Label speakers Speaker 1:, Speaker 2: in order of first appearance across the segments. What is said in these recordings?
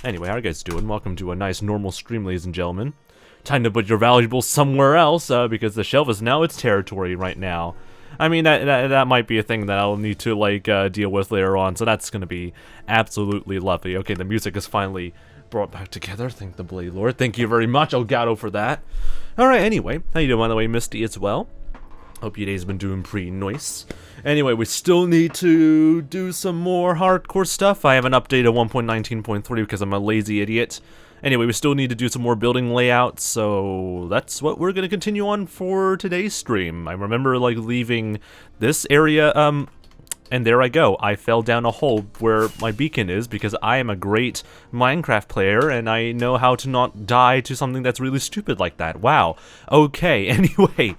Speaker 1: Anyway, how are you guys doing? Welcome to a nice normal stream, ladies and gentlemen. Time to put your valuables somewhere else, because the shelf is now its territory right now. I mean, that might be a thing that I'll need to, like, deal with later on, so that's gonna be absolutely lovely. Okay, the music is finally brought back together, thank the Bloody Lord. Thank you very much, Elgato, for that. Alright, anyway, how you doing, by the way, Misty, as well? Hope your day's been doing pretty nice. Anyway, we still need to do some more hardcore stuff. I haven't updated 1.19.3 because I'm a lazy idiot. Anyway, we still need to do some more building layouts, so that's what we're gonna continue on for today's stream. I remember, like, leaving this area, and there I go. I fell down a hole where my beacon is because I am a great Minecraft player and I know how to not die to something that's really stupid like that. Wow. Okay, anyway.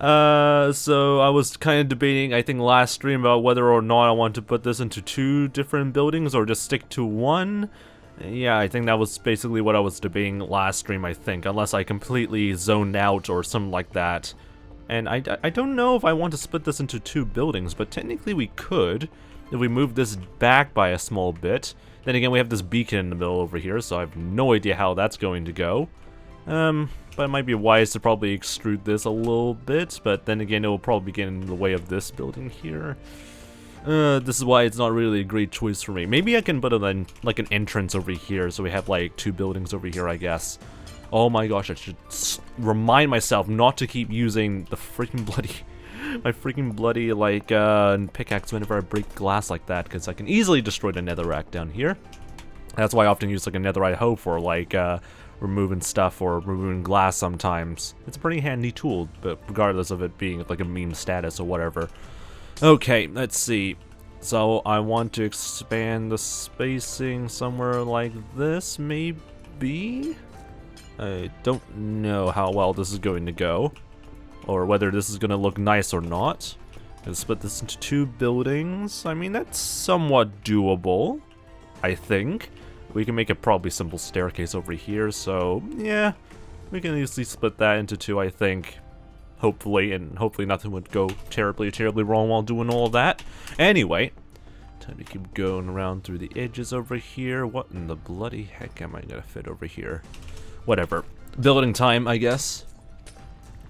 Speaker 1: So I was kind of debating, I think last stream, about whether or not I want to put this into 2 different buildings or just stick to 1. Yeah, I think that was basically what I was debating last stream, I think, unless I completely zoned out or something like that. And I don't know if I want to split this into 2 buildings, but technically we could, if we move this back by a small bit. Then again, we have this beacon in the middle over here, so I have no idea how that's going to go. But it might be wise to probably extrude this a little bit, but then again, it will probably get in the way of this building here. This is why it's not really a great choice for me. Maybe I can put an entrance over here, so we have like 2 buildings over here, I guess. Oh my gosh, I should remind myself not to keep using the freaking bloody, my freaking bloody, like, pickaxe whenever I break glass like that, because I can easily destroy the netherrack down here. That's why I often use, like, a netherite hoe for, like, removing stuff or removing glass sometimes. It's a pretty handy tool, but regardless of it being, like, a meme status or whatever. Okay, let's see. So, I want to expand the spacing somewhere like this, maybe? I don't know how well this is going to go, or whether this is going to look nice or not. Let's split this into 2 buildings. I mean, that's somewhat doable, I think. We can make a probably simple staircase over here, so yeah, we can easily split that into 2, I think. Hopefully, and hopefully nothing would go terribly wrong while doing all of that. Anyway, time to keep going around through the edges over here. What in the bloody heck am I gonna fit over here? Whatever. Building time, I guess.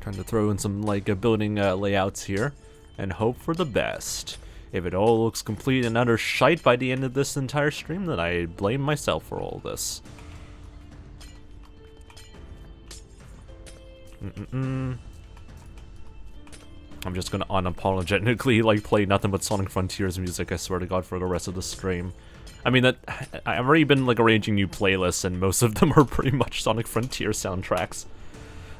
Speaker 1: Trying to throw in some, like, building layouts here, and hope for the best. If it all looks complete and utter shite by the end of this entire stream, then I blame myself for all this. I'm just gonna unapologetically, like, play nothing but Sonic Frontiers music, I swear to God, for the rest of the stream. I mean, I've already been, like, arranging new playlists, and most of them are pretty much Sonic Frontier soundtracks.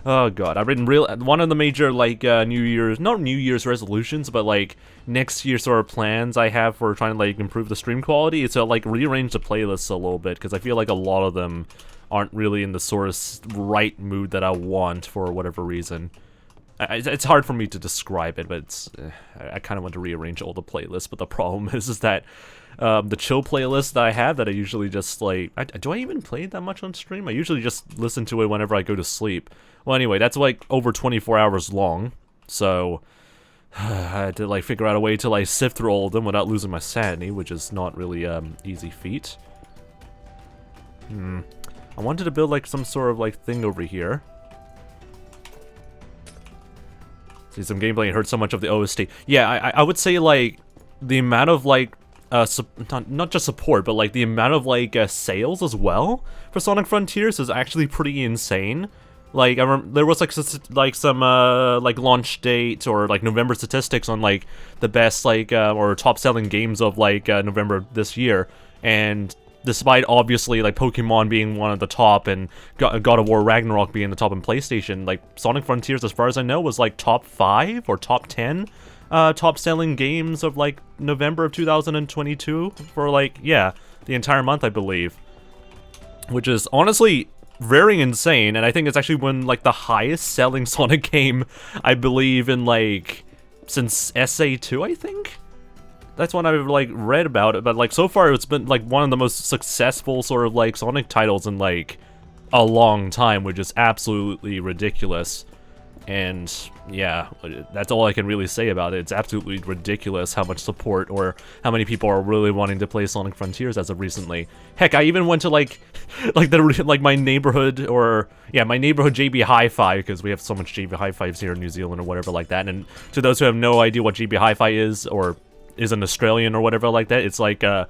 Speaker 1: Oh god, I've written one of the major, like, not New Year's resolutions, but, like, next year sort of plans I have for trying to, like, improve the stream quality is to, like, rearrange the playlists a little bit, because I feel like a lot of them aren't really in the sort of right mood that I want for whatever reason. It's hard for me to describe it, but I kind of want to rearrange all the playlists, but the problem is that the chill playlist that I have that I usually just, like, do I even play it that much on stream? I usually just listen to it whenever I go to sleep. Well, anyway, that's, like, over 24 hours long, so I had to, like, figure out a way to, like, sift through all of them without losing my sanity, which is not really easy feat. I wanted to build, like, some sort of, like, thing over here. See some gameplay and heard so much of the OST. Yeah, I would say, like, the amount of, like, not just support, but, like, the amount of, like, sales as well for Sonic Frontiers is actually pretty insane. Like, I remember there was, like, some like, launch date or, like, November statistics on, like, the best, like, or top-selling games of, like, November this year, and despite, obviously, like, Pokemon being one of the top and God of War Ragnarok being the top in PlayStation, like, Sonic Frontiers, as far as I know, was, like, top 5 or top 10 top-selling games of, like, November of 2022 for, like, yeah, the entire month, I believe. Which is, honestly, very insane, and I think it's actually one, like, the highest-selling Sonic game, I believe, in, like, since SA2, I think? That's one I've, like, read about it, but, like, so far it's been, like, one of the most successful sort of, like, Sonic titles in, like, a long time, which is absolutely ridiculous. And yeah, that's all I can really say about it. It's absolutely ridiculous how much support or how many people are really wanting to play Sonic Frontiers as of recently. Heck, I even went to like my neighborhood, or yeah, my neighborhood JB Hi-Fi, because we have so much JB Hi-Fis here in New Zealand or whatever like that. And to those who have no idea what JB Hi-Fi is, or is an Australian or whatever like that, it's like a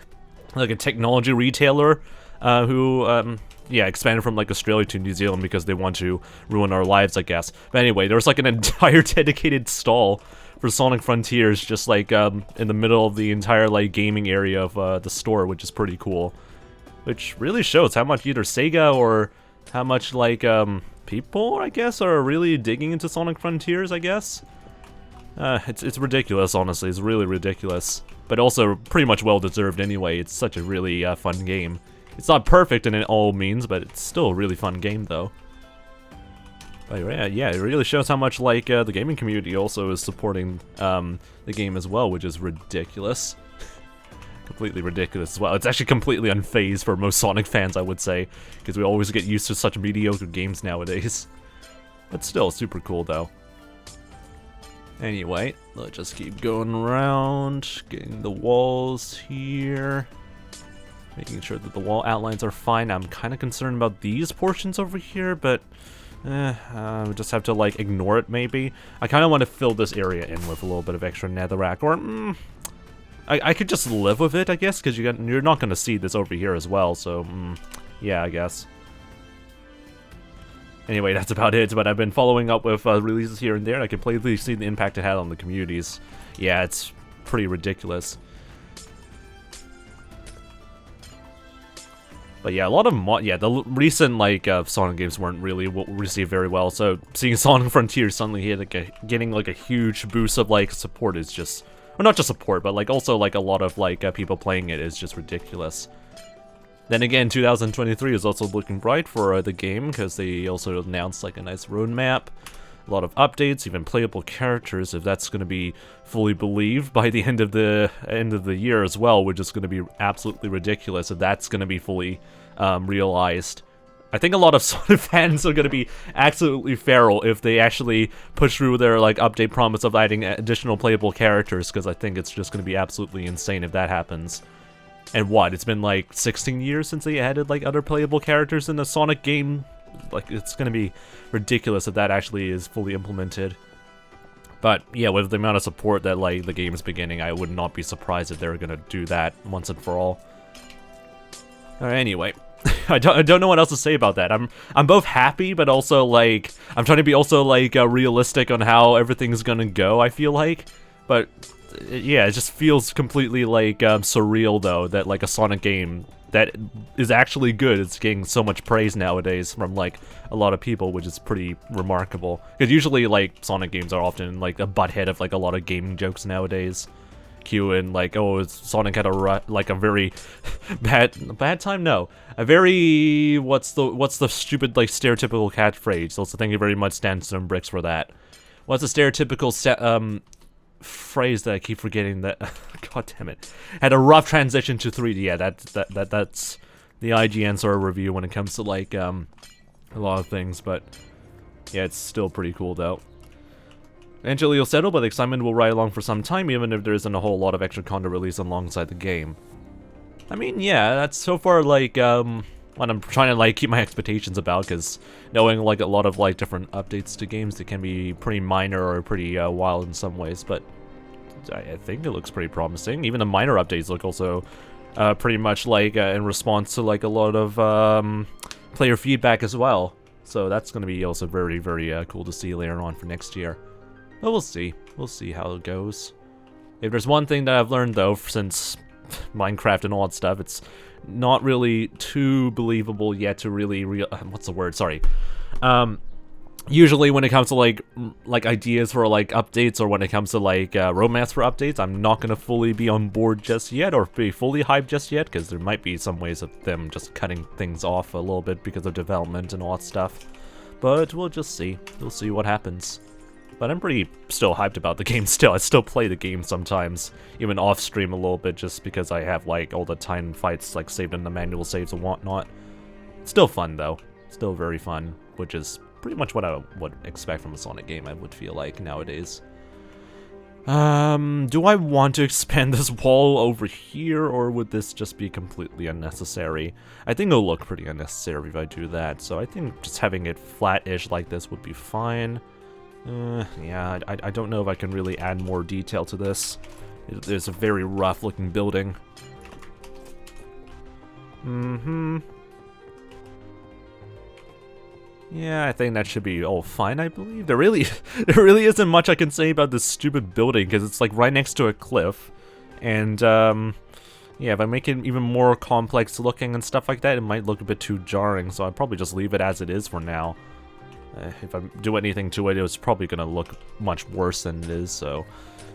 Speaker 1: technology retailer who yeah, expanded from like Australia to New Zealand because they want to ruin our lives, I guess. But anyway, there was like an entire dedicated stall for Sonic Frontiers, just like in the middle of the entire like gaming area of the store, which is pretty cool. Which really shows how much either Sega or how much like people, I guess, are really digging into Sonic Frontiers, I guess. It's ridiculous, honestly. It's really ridiculous, but also pretty much well deserved anyway. It's such a really fun game. It's not perfect in all means, but it's still a really fun game, though. But yeah, it really shows how much like the gaming community also is supporting the game as well, which is ridiculous. Completely ridiculous as well. It's actually completely unfazed for most Sonic fans, I would say, because we always get used to such mediocre games nowadays. But still, super cool, though. Anyway, let's just keep going around, getting the walls here. Making sure that the wall outlines are fine. I'm kind of concerned about these portions over here, but we just have to like ignore it maybe. I kind of want to fill this area in with a little bit of extra netherrack, or I could just live with it, I guess, because you're not going to see this over here as well, so yeah, I guess. Anyway, that's about it, but I've been following up with releases here and there, and I can clearly see the impact it had on the communities. Yeah, it's pretty ridiculous. But yeah, a lot of the recent like Sonic games weren't really received very well. So seeing Sonic Frontiers suddenly getting like a huge boost of like support is just, well, not just support, but like also like a lot of like people playing it is just ridiculous. Then again, 2023 is also looking bright for the game because they also announced like a nice roadmap. A lot of updates, even playable characters, if that's going to be fully believed by the end of the year as well, which is going to be absolutely ridiculous if that's going to be fully realized. I think a lot of Sonic fans are going to be absolutely feral if they actually push through their like update promise of adding additional playable characters, because I think it's just going to be absolutely insane if that happens. And what? It's been like 16 years since they added like other playable characters in a Sonic game. Like, it's gonna be ridiculous if that actually is fully implemented. But yeah, with the amount of support that like the game is beginning, I would not be surprised if they're gonna do that once and for all. Alright, anyway, I don't know what else to say about that. I'm both happy, but also like I'm trying to be also like realistic on how everything's gonna go, I feel like. But yeah, it just feels completely like surreal though that like a Sonic game that is actually good, it's getting so much praise nowadays from like a lot of people, which is pretty remarkable. Because usually like Sonic games are often like a butthead of like a lot of gaming jokes nowadays. Q and like, oh, Sonic had a very bad time. No, a very what's the stupid like stereotypical catchphrase? Also, thank you very much, Stanstone Bricks, for that. What's the stereotypical phrase that I keep forgetting? That god damn it, had a rough transition to 3D. Yeah, that's the IGN sort of review when it comes to like a lot of things. But yeah, it's still pretty cool though. Eventually you'll settle, but the excitement will ride along for some time, even if there isn't a whole lot of extra content released alongside the game. I mean, yeah, that's so far like what I'm trying to like keep my expectations about, because knowing like a lot of like different updates to games that can be pretty minor or pretty wild in some ways, but I think it looks pretty promising. Even the minor updates look also pretty much like in response to like a lot of player feedback as well. So that's going to be also very, very cool to see later on for next year. But we'll see. We'll see how it goes. If there's one thing that I've learned though, since Minecraft and all that stuff, it's not really too believable yet to really what's the word? Sorry. Usually when it comes to like ideas for like updates, or when it comes to like roadmaps for updates, I'm not gonna fully be on board just yet, or be fully hyped just yet, because there might be some ways of them just cutting things off a little bit because of development and all that stuff. But we'll just see. We'll see what happens. But I'm pretty still hyped about the game still. I still play the game sometimes, even off stream a little bit, just because I have like all the time fights like saved in the manual saves and whatnot. Still fun though. Still very fun, which is pretty much what I would expect from a Sonic game, I would feel like, nowadays. Do I want to expand this wall over here, or would this just be completely unnecessary? I think it'll look pretty unnecessary if I do that, so I think just having it flat-ish like this would be fine. Yeah, I don't know if I can really add more detail to this. It's a very rough-looking building. Yeah, I think that should be all fine, I believe. There really isn't much I can say about this stupid building, because it's like right next to a cliff. And, yeah, if I make it even more complex looking and stuff like that, it might look a bit too jarring, so I'd probably just leave it as it is for now. If I do anything to it, it's probably gonna look much worse than it is, so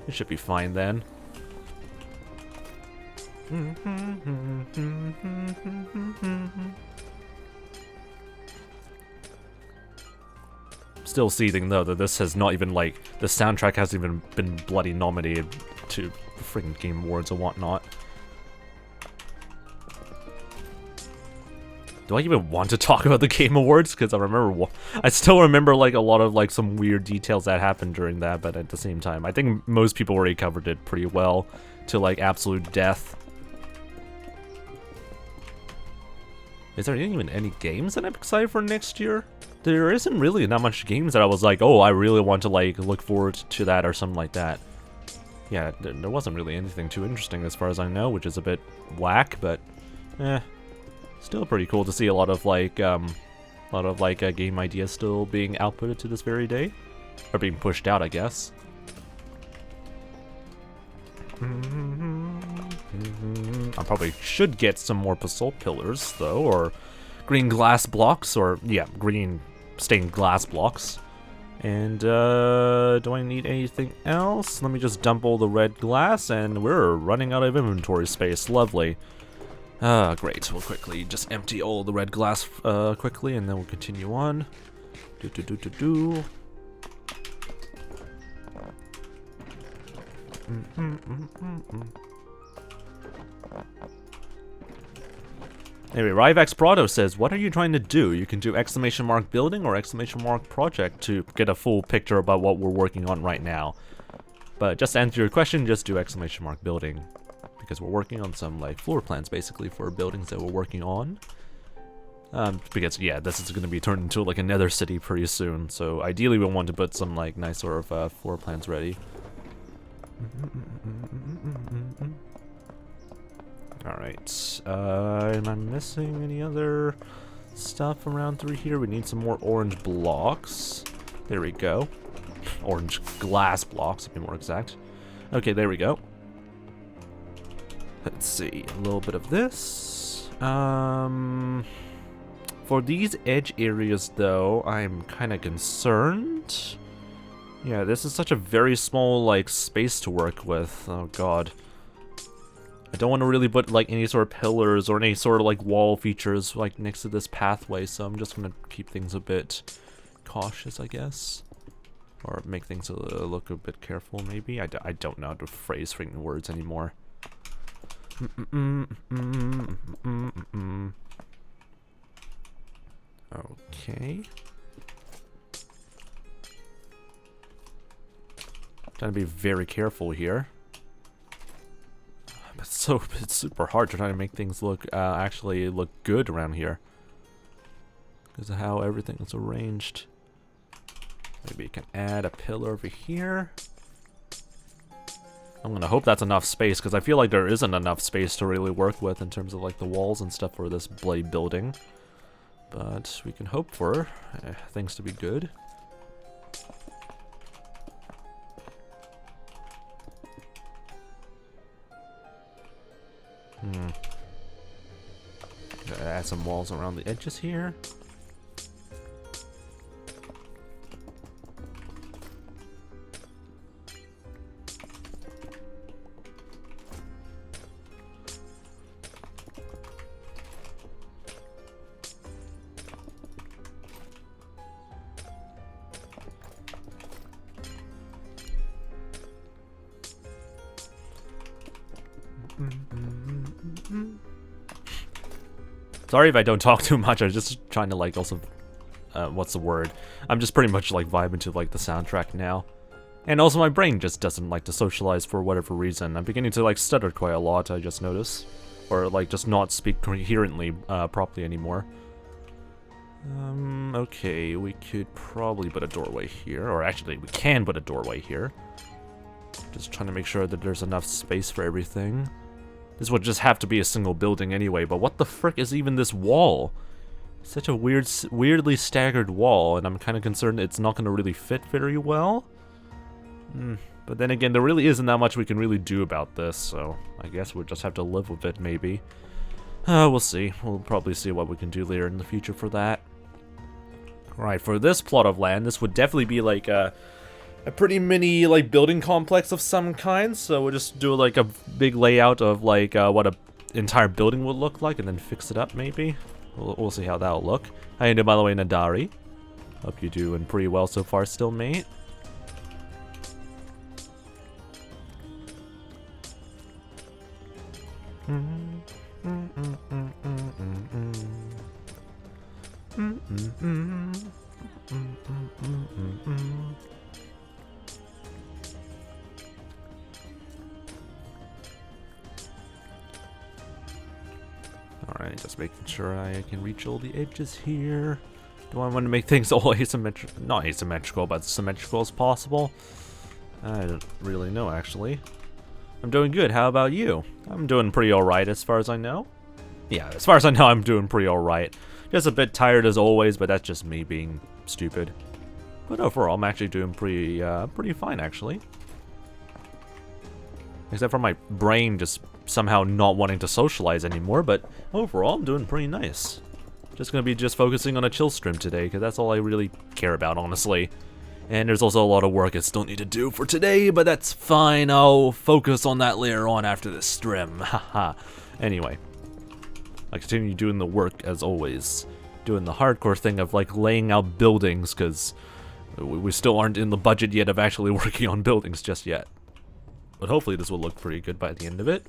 Speaker 1: it should be fine then. Still seething though that this has not even, like, the soundtrack hasn't even been bloody nominated to freaking Game Awards or whatnot. Do I even want to talk about the Game Awards? Because I still remember like a lot of like some weird details that happened during that, but at the same time, I think most people already covered it pretty well to like absolute death. Is there even any games that I'm excited for next year? There isn't really that much games that I was like, oh, I really want to like look forward to that or something like that. Yeah, there wasn't really anything too interesting as far as I know, which is a bit whack, but still pretty cool to see a lot of like game ideas still being outputted to this very day, or being pushed out, I guess. I probably should get some more basalt pillars though, or green glass blocks, or yeah, green stained glass blocks. And do I need anything else? Let me just dump all the red glass, and we're running out of inventory space. Lovely. Great. We'll quickly just empty all the red glass quickly, and then we'll continue on. Anyway, 𝗦cie𝗰𝗶𝗹 says, what are you trying to do? You can do ! building or ! project to get a full picture about what we're working on right now. But just to answer your question, just do ! building. Because we're working on some like floor plans basically for buildings that we're working on. Because yeah, this is going to be turned into like another city pretty soon. So ideally we want to put some like nice sort of floor plans ready. Alright, am I missing any other stuff around through here? We need some more orange blocks. There we go. Orange glass blocks, to be more exact. Okay, there we go. Let's see, a little bit of this. For these edge areas, though, I'm kind of concerned. Yeah, this is such a very small, like, space to work with. Oh, God. I don't want to really put, like, any sort of pillars or any sort of, like, wall features, like, next to this pathway, so I'm just going to keep things a bit cautious, I guess. Or make things look a bit careful, maybe? I don't know how to phrase freaking words anymore. Okay. Trying to be very careful here. But it's super hard to try to make things look actually look good around here because of how everything is arranged. Maybe you can add a pillar over here. I'm gonna hope that's enough space because I feel like there isn't enough space to really work with in terms of like the walls and stuff for this blade building. But we can hope for things to be good. Gotta add some walls around the edges here. Sorry if I don't talk too much, I'm just trying to like also what's the word? I'm just pretty much like vibing to like the soundtrack now. And also my brain just doesn't like to socialize for whatever reason. I'm beginning to like stutter quite a lot, I just noticed. Or like just not speak coherently properly anymore. Okay, we could probably put a doorway here. Or actually, we can put a doorway here. Just trying to make sure that there's enough space for everything. This would just have to be a single building anyway, but what the frick is even this wall? Such a weirdly staggered wall, and I'm kind of concerned it's not going to really fit very well. But then again, there really isn't that much we can really do about this, so I guess we'll just have to live with it, maybe. We'll see. We'll probably see what we can do later in the future for that. Alright, for this plot of land, this would definitely be like a pretty mini like building complex of some kind, so we'll just do like a big layout of like what a entire building would look like and then fix it up maybe. We'll see how that'll look. How you doing, by the way, Nadari? Hope you're doing pretty well so far still, mate. Alright, just making sure I can reach all the edges here. Do I want to make things all asymmetrical? Not asymmetrical, but symmetrical as possible? I don't really know, actually. I'm doing good. How about you? I'm doing pretty alright as far as I know. Yeah, as far as I know, I'm doing pretty alright. Just a bit tired as always, but that's just me being stupid. But overall, I'm actually doing pretty fine, actually. Except for my brain just somehow not wanting to socialize anymore, but overall, I'm doing pretty nice. Just gonna be focusing on a chill stream today, because that's all I really care about, honestly. And there's also a lot of work I still need to do for today, but that's fine. I'll focus on that later on after this stream. Haha. Anyway, I continue doing the work as always. Doing the hardcore thing of like laying out buildings, because we still aren't in the budget yet of actually working on buildings just yet. But hopefully this will look pretty good by the end of it.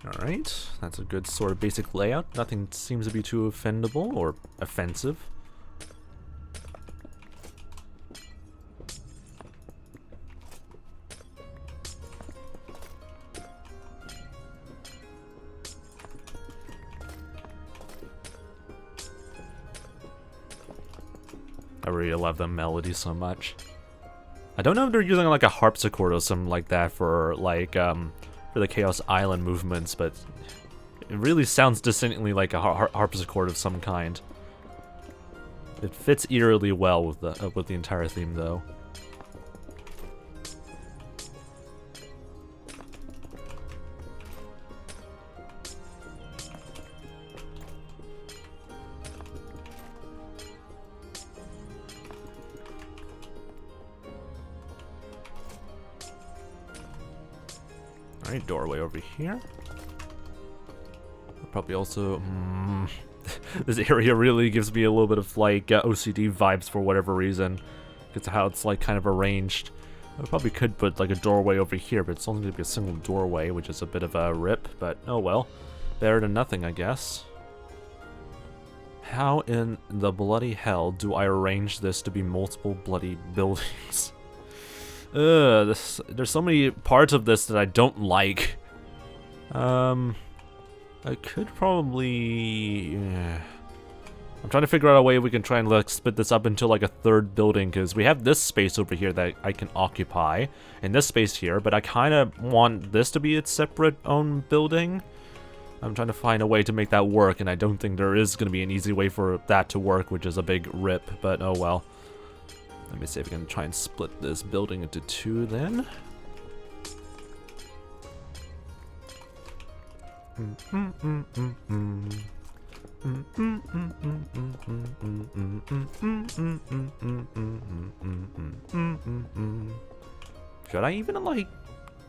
Speaker 1: Alright, that's a good sort of basic layout. Nothing seems to be too offendable or offensive. I really love the melody so much. I don't know if they're using like a harpsichord or something like that for like for the Chaos Island movements, but it really sounds distinctly like a harpsichord of some kind. It fits eerily well with the entire theme, though. Alright, doorway over here. Probably also... this area really gives me a little bit of, like, OCD vibes for whatever reason. It's how it's, like, kind of arranged. I probably could put, like, a doorway over here, but it's only going to be a single doorway, which is a bit of a rip, but oh well. Better than nothing, I guess. How in the bloody hell do I arrange this to be multiple bloody buildings? There's so many parts of this that I don't like. I could probably... I'm trying to figure out a way we can try and like split this up into like a third building, because we have this space over here that I can occupy, and this space here, but I kind of want this to be its separate own building. I'm trying to find a way to make that work, and I don't think there is going to be an easy way for that to work, which is a big rip, but oh well. Let me see if we can try and split this building into two then. Should I even like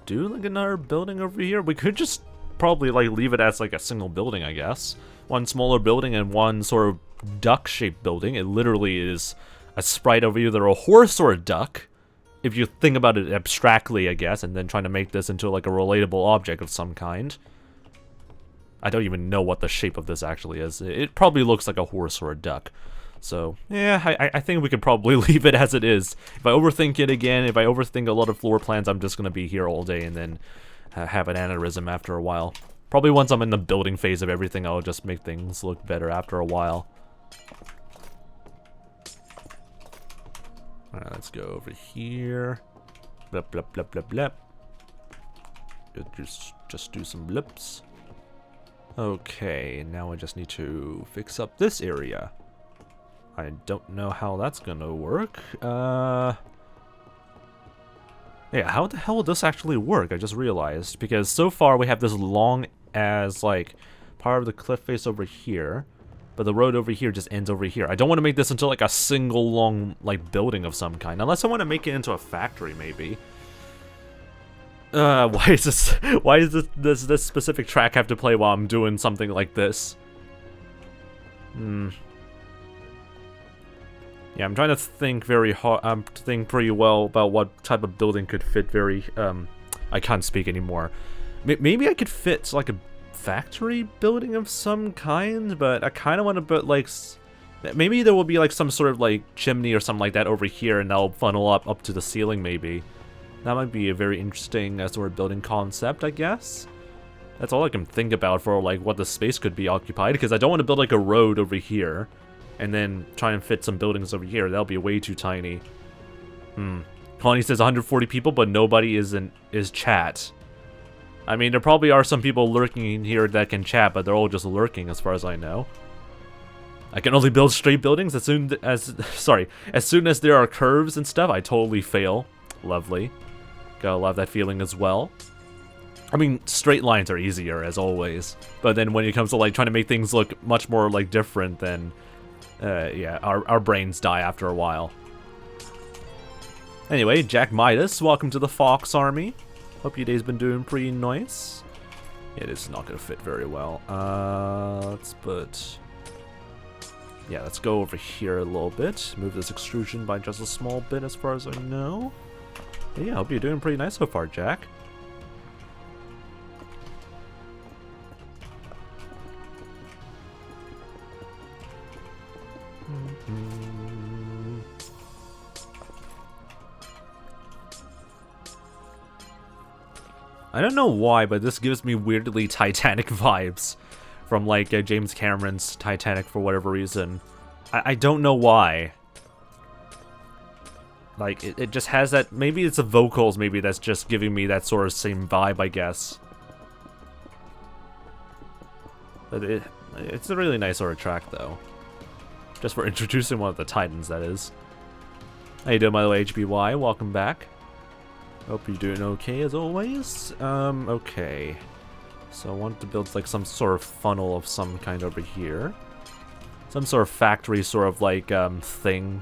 Speaker 1: do like another building over here? We could just probably like leave it as like a single building, I guess. One smaller building and one sort of duck-shaped building. It literally is a sprite of either a horse or a duck, if you think about it abstractly, I guess, and then trying to make this into like a relatable object of some kind. I don't even know what the shape of this actually is. It probably looks like a horse or a duck. So, yeah, I think we could probably leave it as it is. If I overthink it again, if I overthink a lot of floor plans, I'm just going to be here all day and then have an aneurysm after a while. Probably once I'm in the building phase of everything, I'll just make things look better after a while. Alright, let's go over here. Blip, blip, blip, blip, blip. Just do some blips. Okay, now I just need to fix up this area. I don't know how that's gonna work. Yeah, how the hell will this actually work? I just realized. Because so far we have this long as, like, part of the cliff face over here. But the road over here just ends over here. I don't want to make this into, like, a single long, like, building of some kind. Unless I want to make it into a factory, maybe. Why does this specific track have to play while I'm doing something like this? Yeah, I'm trying to think very hard, think pretty well about what type of building could fit very, I can't speak anymore. Maybe I could fit, like, a factory building of some kind, but I kind of want to put, like, maybe there will be, like, some sort of, like, chimney or something like that over here, and that'll funnel up to the ceiling, maybe. That might be a very interesting sort of building concept, I guess. That's all I can think about for, like, what the space could be occupied, because I don't want to build, like, a road over here, and then try and fit some buildings over here. That'll be way too tiny. Connie says 140 people, but nobody is chat. I mean, there probably are some people lurking in here that can chat, but they're all just lurking as far as I know. I can only build straight buildings as soon as there are curves and stuff, I totally fail. Lovely. Gotta love that feeling as well. I mean, straight lines are easier, as always. But then when it comes to, like, trying to make things look much more, like, different, then, yeah, our brains die after a while. Anyway, Jack Midas, welcome to the Fox Army. Hope your day's been doing pretty nice. Yeah, this is not gonna fit very well. Let's put... Yeah, let's go over here a little bit. Move this extrusion by just a small bit as far as I know. But yeah, hope you're doing pretty nice so far, Jack. I don't know why, but this gives me weirdly Titanic vibes from, like, James Cameron's Titanic for whatever reason. I don't know why. Like, it just has that... Maybe it's the vocals, maybe that's just giving me that sort of same vibe, I guess. But it's a really nice sort of track, though. Just for introducing one of the Titans, that is. How you doing, by the way, HBY? Welcome back. Hope you're doing okay, as always. Okay. So I want to build, like, some sort of funnel of some kind over here. Some sort of factory sort of, like, thing.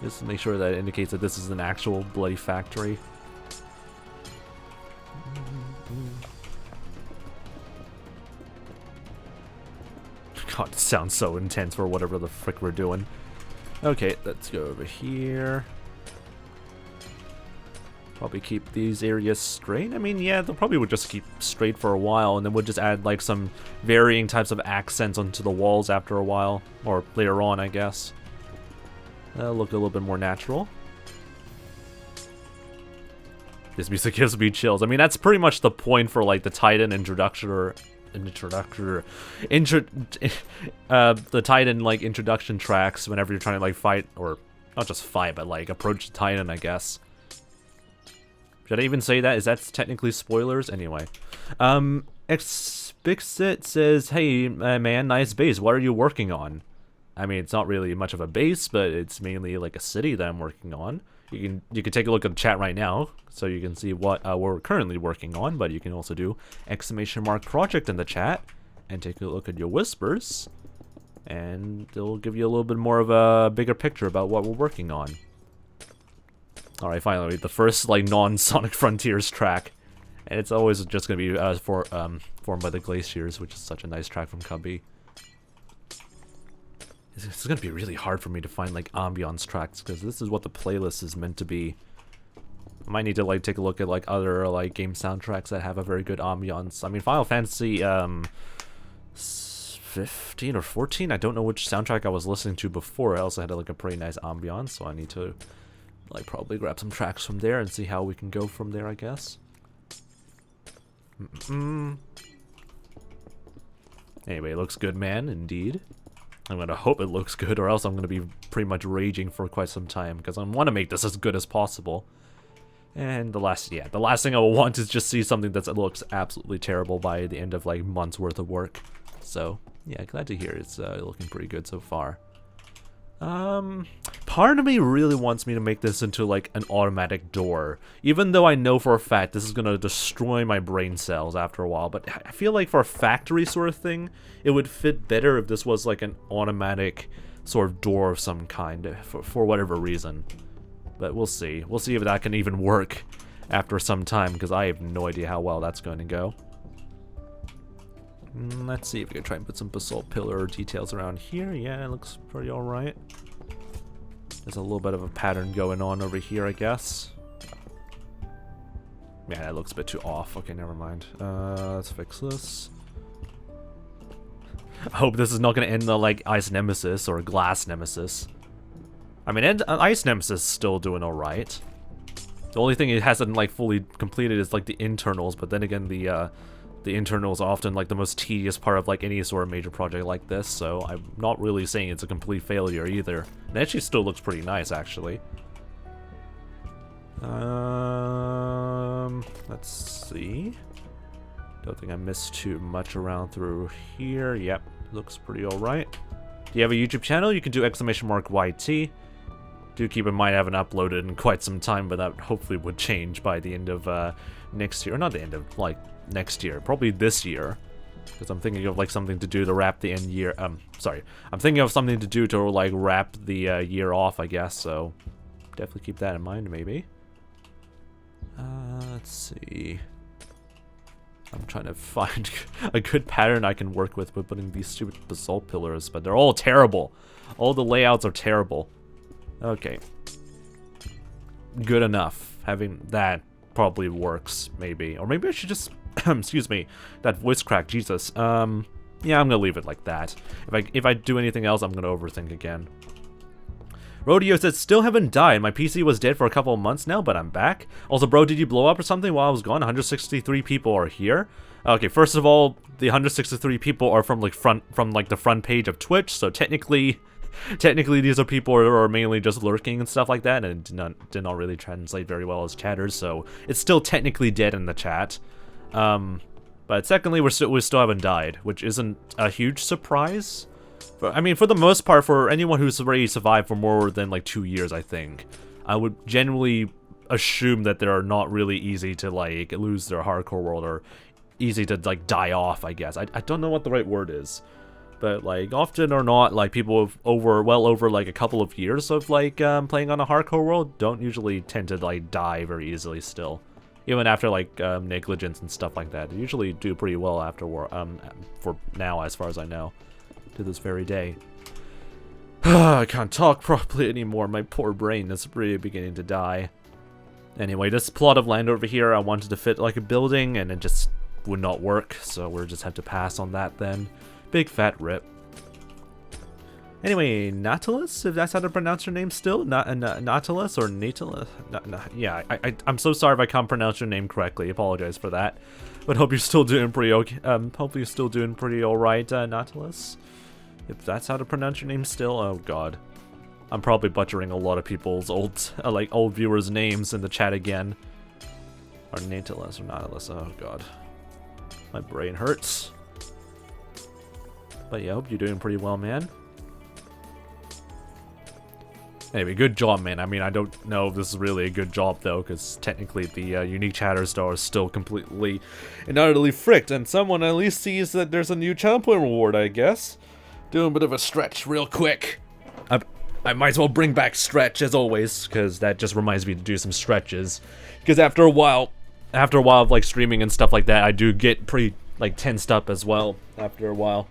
Speaker 1: Just to make sure that it indicates that this is an actual bloody factory. God, it sounds so intense for whatever the frick we're doing. Okay, let's go over here. Probably keep these areas straight. I mean, yeah, they'll probably would just keep straight for a while, and then we'll just add, like, some varying types of accents onto the walls after a while. Or later on, I guess. That'll look a little bit more natural. This music gives me chills. I mean, that's pretty much the point for, like, the Titan introduction or... the Titan, like, introduction tracks whenever you're trying to, like, fight, or not just fight, but, like, approach the Titan, I guess. Should I even say that? Is that technically spoilers? Anyway. Expixit says, hey, man, nice base. What are you working on? I mean, it's not really much of a base, but it's mainly, like, a city that I'm working on. You can take a look at the chat right now, so you can see what we're currently working on, but you can also do !project in the chat, and take a look at your whispers, and it'll give you a little bit more of a bigger picture about what we're working on. Alright, finally, the first, like, non-Sonic Frontiers track, and it's always just going to be formed by the Glaciers, which is such a nice track from Cubby. It's going to be really hard for me to find, like, ambiance tracks, because this is what the playlist is meant to be. I might need to like take a look at like other like game soundtracks that have a very good ambiance. I mean, Final Fantasy 15 or 14. I don't know which soundtrack I was listening to before. I also had like a pretty nice ambiance, so I need to like probably grab some tracks from there and see how we can go from there, I guess. Anyway, it looks good, man, indeed. I'm gonna hope it looks good, or else I'm gonna be pretty much raging for quite some time, because I want to make this as good as possible. And the last thing I will want is just see something that looks absolutely terrible by the end of like months worth of work. So yeah, glad to hear it's looking pretty good so far. Part of me really wants me to make this into like an automatic door, even though I know for a fact this is gonna destroy my brain cells after a while. But I feel like for a factory sort of thing, it would fit better if this was like an automatic sort of door of some kind for whatever reason. But we'll see. We'll see if that can even work after some time, because I have no idea how well that's going to go. Let's see if we can try and put some basalt pillar details around here. Yeah, it looks pretty alright. There's a little bit of a pattern going on over here, I guess. Yeah, that looks a bit too off. Okay, never mind. Let's fix this. I hope this is not going to end the, like, Ice Nemesis or Glass Nemesis. I mean, Ice Nemesis is still doing alright. The only thing it hasn't, like, fully completed is, like, the internals, but then again, the internals are often like the most tedious part of like any sort of major project like this, so I'm not really saying it's a complete failure either. It actually still looks pretty nice, actually. Let's see. Don't think I missed too much around through here. Yep, looks pretty alright. Do you have a YouTube channel? You can do !YT. Do keep in mind I haven't uploaded in quite some time, but that hopefully would change by the end of next year. Or not the end of, like, next year. Probably this year. Because I'm thinking of, like, something to do to wrap the end year. Sorry. I'm thinking of something to do to, like, wrap the year off, I guess. So, definitely keep that in mind, maybe. Let's see. I'm trying to find a good pattern I can work with putting these stupid basalt pillars, but they're all terrible. All the layouts are terrible. Okay. Good enough. Having that probably works, maybe. Or maybe I should just... excuse me. That voice crack, Jesus. Yeah, I'm gonna leave it like that. If I do anything else, I'm gonna overthink again. Rodeo says, still haven't died. My PC was dead for a couple of months now, but I'm back. Also, bro, did you blow up or something while I was gone? 163 people are here. Okay, first of all, the 163 people are from like the front page of Twitch, so technically these are people who are mainly just lurking and stuff like that, and did not really translate very well as chatters, so it's still technically dead in the chat. But secondly, we still haven't died, which isn't a huge surprise. I mean, for the most part, for anyone who's already survived for more than like 2 years, I think, I would generally assume that they're not really easy to like lose their hardcore world, or easy to like die off, I guess. I don't know what the right word is, but like often or not, like people well over like a couple of years of like playing on a hardcore world don't usually tend to like die very easily still. Even after like negligence and stuff like that, they usually do pretty well after for now, as far as I know, to this very day. I can't talk properly anymore. My poor brain is really beginning to die. Anyway, this plot of land over here, I wanted to fit like a building, and it just would not work, so we'll just have to pass on that then. Big fat rip. Anyway, Nautilus, if that's how to pronounce your name still? Nautilus or Nautilus? Yeah, I'm so sorry if I can't pronounce your name correctly. Apologize for that. But hope you're still doing pretty okay. Hopefully you're still doing pretty alright, Nautilus. If that's how to pronounce your name still, oh god. I'm probably butchering a lot of people's old viewers' names in the chat again. Or Nautilus or Nautilus, oh god. My brain hurts. But yeah, I hope you're doing pretty well, man. Anyway, good job, man. I mean, I don't know if this is really a good job, though, because technically the unique chatter star is still completely and utterly fricked, and someone at least sees that there's a new channel point reward, I guess. Doing a bit of a stretch real quick. I might as well bring back stretch, as always, because that just reminds me to do some stretches. Because after a while of, like, streaming and stuff like that, I do get pretty, like, tensed up as well after a while.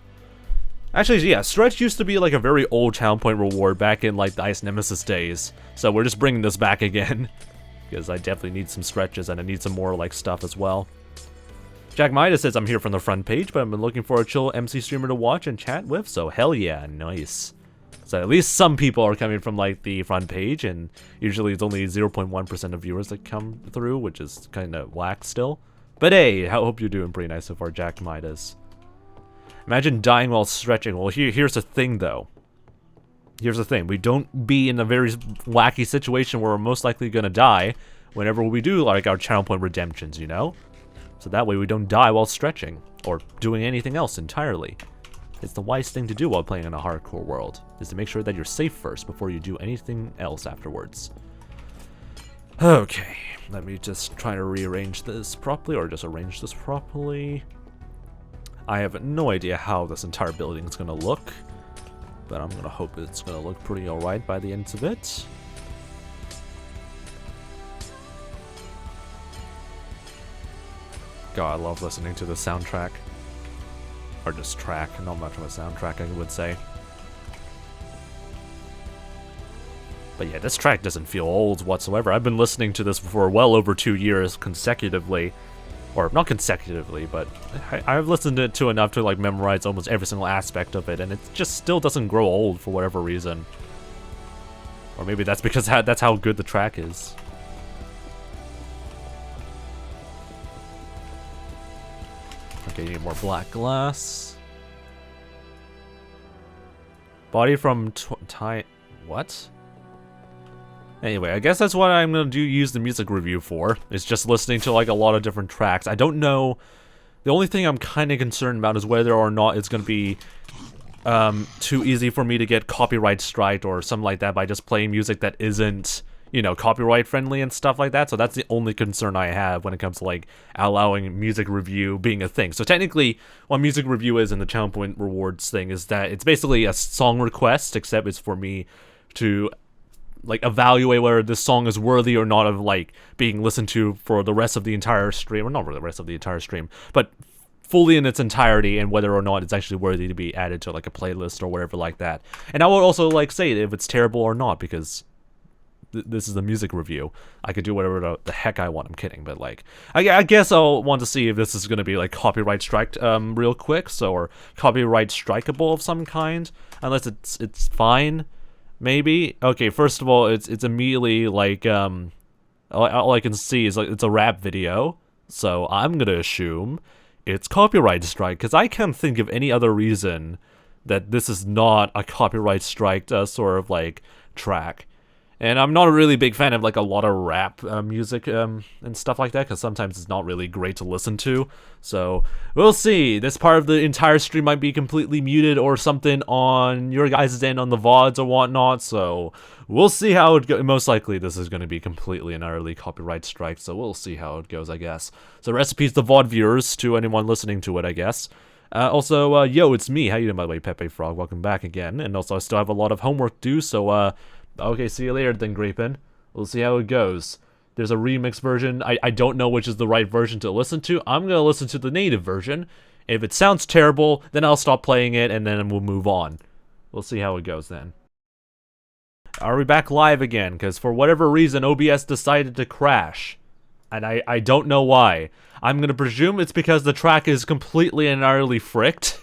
Speaker 1: Actually, yeah, stretch used to be like a very old channel point reward back in like the Ice Nemesis days, so we're just bringing this back again. because I definitely need some stretches and I need some more like stuff as well. Jack Mida says I'm here from the front page, but I've been looking for a chill MC streamer to watch and chat with, so hell yeah, nice. So at least some people are coming from like the front page, and usually it's only 0.1% of viewers that come through, which is kind of whack still. But hey, I hope you're doing pretty nice so far, Jack Midas. Imagine dying while stretching. Well, here's the thing though. Here's the thing. We don't be in a very wacky situation where we're most likely gonna die whenever we do like our channel point redemptions, you know? So that way we don't die while stretching or doing anything else entirely. It's the wise thing to do while playing in a hardcore world, is to make sure that you're safe first before you do anything else afterwards. Okay, let me just try to rearrange this properly, or just arrange this properly. I have no idea how this entire building is going to look, but I'm going to hope it's going to look pretty alright by the end of it. God, I love listening to the soundtrack. Or just track, not much of a soundtrack, I would say. But yeah, this track doesn't feel old whatsoever. I've been listening to this for well over 2 years consecutively. Or, not consecutively, but I've listened to it enough to like memorize almost every single aspect of it, and it just still doesn't grow old for whatever reason. Or maybe that's because that's how good the track is. Okay, you need more black glass. Body from what? Anyway, I guess that's what I'm gonna use the music review for. Is just listening to like a lot of different tracks. I don't know. The only thing I'm kind of concerned about is whether or not it's gonna be too easy for me to get copyright striked or something like that by just playing music that isn't, you know, copyright friendly and stuff like that. So that's the only concern I have when it comes to like allowing music review being a thing. So technically what music review is in the channel point rewards thing is that it's basically a song request, except it's for me to like evaluate whether this song is worthy or not of like being listened to for the rest of the entire stream, or not for the rest of the entire stream, but fully in its entirety, and whether or not it's actually worthy to be added to like a playlist or whatever like that. And I would also like say if it's terrible or not, because this is a music review. I could do whatever the heck I want. I'm kidding, but like, I guess I'll want to see if this is going to be like copyright striked real quick, so, or copyright strikeable of some kind, unless it's fine, maybe. Okay, first of all, it's immediately like all I can see is like it's a rap video, so I'm gonna assume it's copyright strike, because I can't think of any other reason that this is not a copyright strike sort of like track. And I'm not a really big fan of like a lot of rap music and stuff like that, because sometimes it's not really great to listen to. So we'll see. This part of the entire stream might be completely muted or something on your guys' end on the VODs or whatnot. So we'll see how it goes. Most likely this is going to be completely and utterly copyright strike. So we'll see how it goes, I guess. So recipes to VOD viewers, to anyone listening to it, I guess. Also, yo, it's me. How you doing, by the way, 𝗶𝗶𝗟𝗏? Welcome back again. And also, I still have a lot of homework to do, so, okay, see you later then, 𝗏𝗏𝗏. We'll see how it goes. There's a remix version. I don't know which is the right version to listen to. I'm gonna listen to the native version. If it sounds terrible, then I'll stop playing it, and then we'll move on. We'll see how it goes then. Are we back live again? Because for whatever reason, OBS decided to crash. And I don't know why. I'm gonna presume it's because the track is completely and utterly fricked.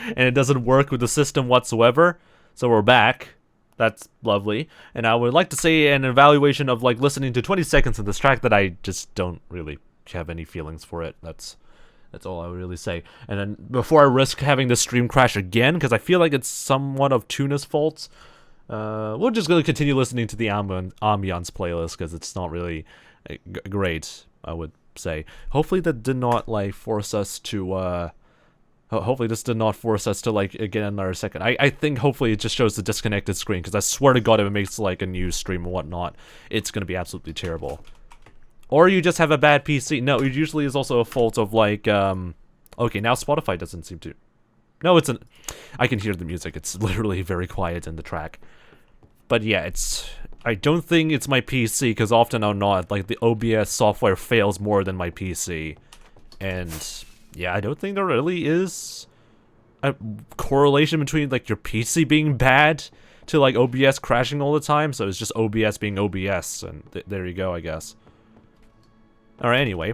Speaker 1: And it doesn't work with the system whatsoever. So we're back. That's lovely. And I would like to say an evaluation of like listening to 20 seconds of this track that I just don't really have any feelings for it. That's all I would really say. And then before I risk having the stream crash again, because I feel like it's somewhat of Tuna's fault, we're just going to continue listening to the ambiance playlist, because it's not really great, I would say. Hopefully that did not like force us to hopefully this did not force us to like get another second. I think hopefully it just shows the disconnected screen, because I swear to God if it makes like a new stream and whatnot, it's gonna be absolutely terrible. Or you just have a bad PC. No, it usually is also a fault of like okay, now Spotify doesn't seem to. No, it's an. I can hear the music. It's literally very quiet in the track. But yeah, it's. I don't think it's my PC, because often or not, like the OBS software fails more than my PC, and. Yeah, I don't think there really is a correlation between like your PC being bad to like OBS crashing all the time, so it's just OBS being OBS, and there you go, I guess. Alright, anyway.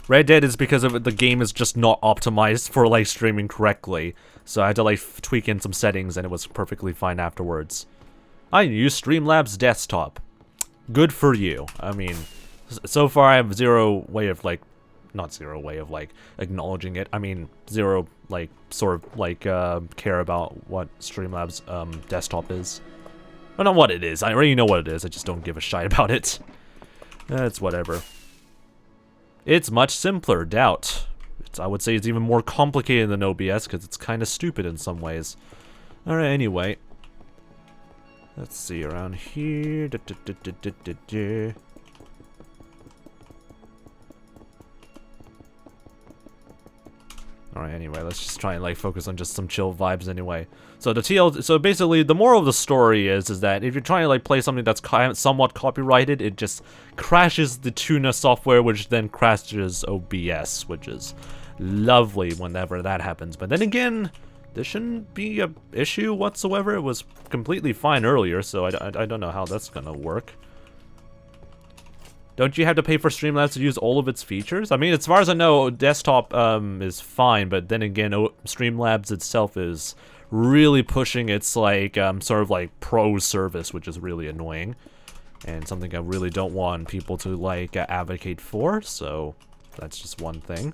Speaker 1: Red Dead is because of the game is just not optimized for like streaming correctly, so I had to like tweak in some settings and it was perfectly fine afterwards. I use Streamlabs desktop. Good for you. I mean, so far I have zero way of like, not zero way of like acknowledging it. I mean, zero like sort of like care about what Streamlabs desktop is. Well, not what it is. I already know what it is. I just don't give a shite about it. It's whatever. It's much simpler, doubt. I would say it's even more complicated than OBS because it's kind of stupid in some ways. Alright, anyway. Let's see around here. Alright, anyway, let's just try and like focus on just some chill vibes anyway. So so basically the moral of the story is that if you're trying to like play something that's somewhat copyrighted, it just crashes the Tuna software, which then crashes OBS, which is lovely whenever that happens. But then again, this shouldn't be an issue whatsoever. It was completely fine earlier, so I don't know how that's gonna work. Don't you have to pay for Streamlabs to use all of its features? I mean, as far as I know, desktop is fine, but then again, Streamlabs itself is really pushing its like sort of like pro service, which is really annoying, and something I really don't want people to like advocate for. So that's just one thing.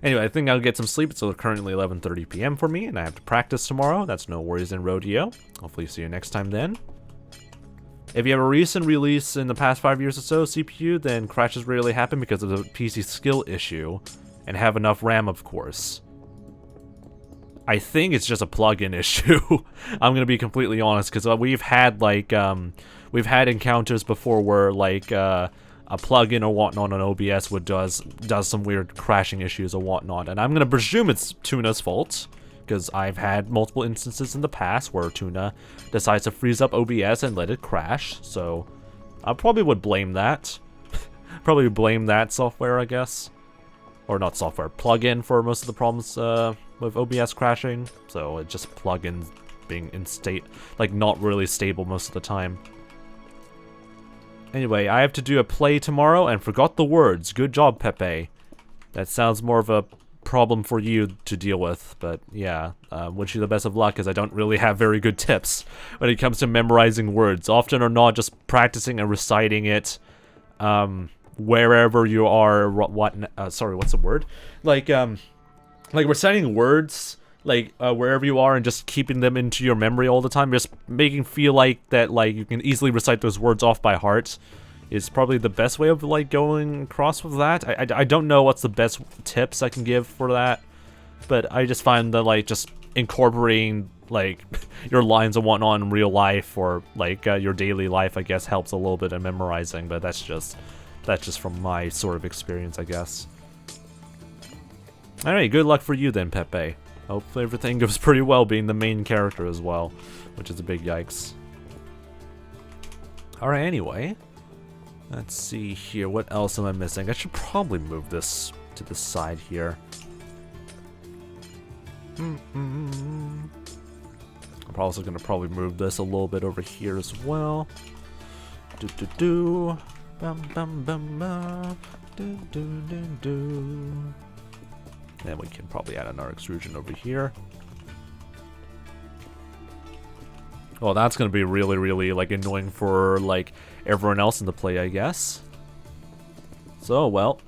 Speaker 1: Anyway, I think I'll get some sleep. It's currently 11:30 p.m. for me, and I have to practice tomorrow. That's no worries in rodeo. Hopefully see you next time then. If you have a recent release in the past 5 years or so CPU, then crashes rarely happen because of the PC skill issue, and have enough RAM, of course. I think it's just a plugin issue. I'm gonna be completely honest, because we've had like we've had encounters before where like a plugin or whatnot on OBS does some weird crashing issues or whatnot, and I'm gonna presume it's Tuna's fault, because I've had multiple instances in the past where Tuna decides to freeze up OBS and let it crash, so I probably would blame that. Probably blame that software, I guess. Or not software, plugin for most of the problems with OBS crashing. So it's just plugins being like not really stable most of the time. Anyway, I have to do a play tomorrow and forgot the words. Good job, 𝗶𝗶. That sounds more of a problem for you to deal with, but yeah, wish you the best of luck, as I don't really have very good tips when it comes to memorizing words. Often or not, just practicing and reciting it wherever you are. Sorry, what's the word? Like reciting words like wherever you are and just keeping them into your memory all the time, just making feel like that like you can easily recite those words off by heart is probably the best way of like going across with that. I don't know what's the best tips I can give for that, but I just find that like just incorporating like your lines and whatnot in real life, or like your daily life, I guess helps a little bit in memorizing, but that's just from my sort of experience, I guess. Alright, good luck for you then, 𝗶𝗶. Hopefully everything goes pretty well, being the main character as well, which is a big yikes. Alright, anyway. Let's see here, what else am I missing? I should probably move this to the side here. I'm also gonna probably move this a little bit over here as well. Bum bum bum bum. Then we can probably add another extrusion over here. Well, that's gonna be really, really like annoying for like everyone else in the play, I guess. So, well.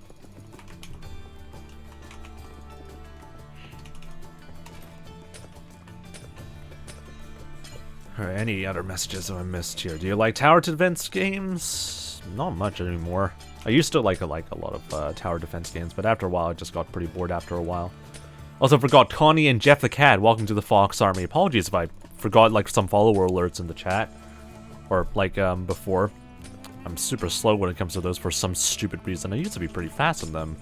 Speaker 1: Alright, any other messages that I missed here? Do you like tower defense games? Not much anymore. I used to like a lot of tower defense games, but after a while I just got pretty bored after a while. Also forgot Connie and Jeff the Cat, welcome to the Fox Army. Apologies if I forgot like some follower alerts in the chat, or like before. I'm super slow when it comes to those for some stupid reason. I used to be pretty fast in them,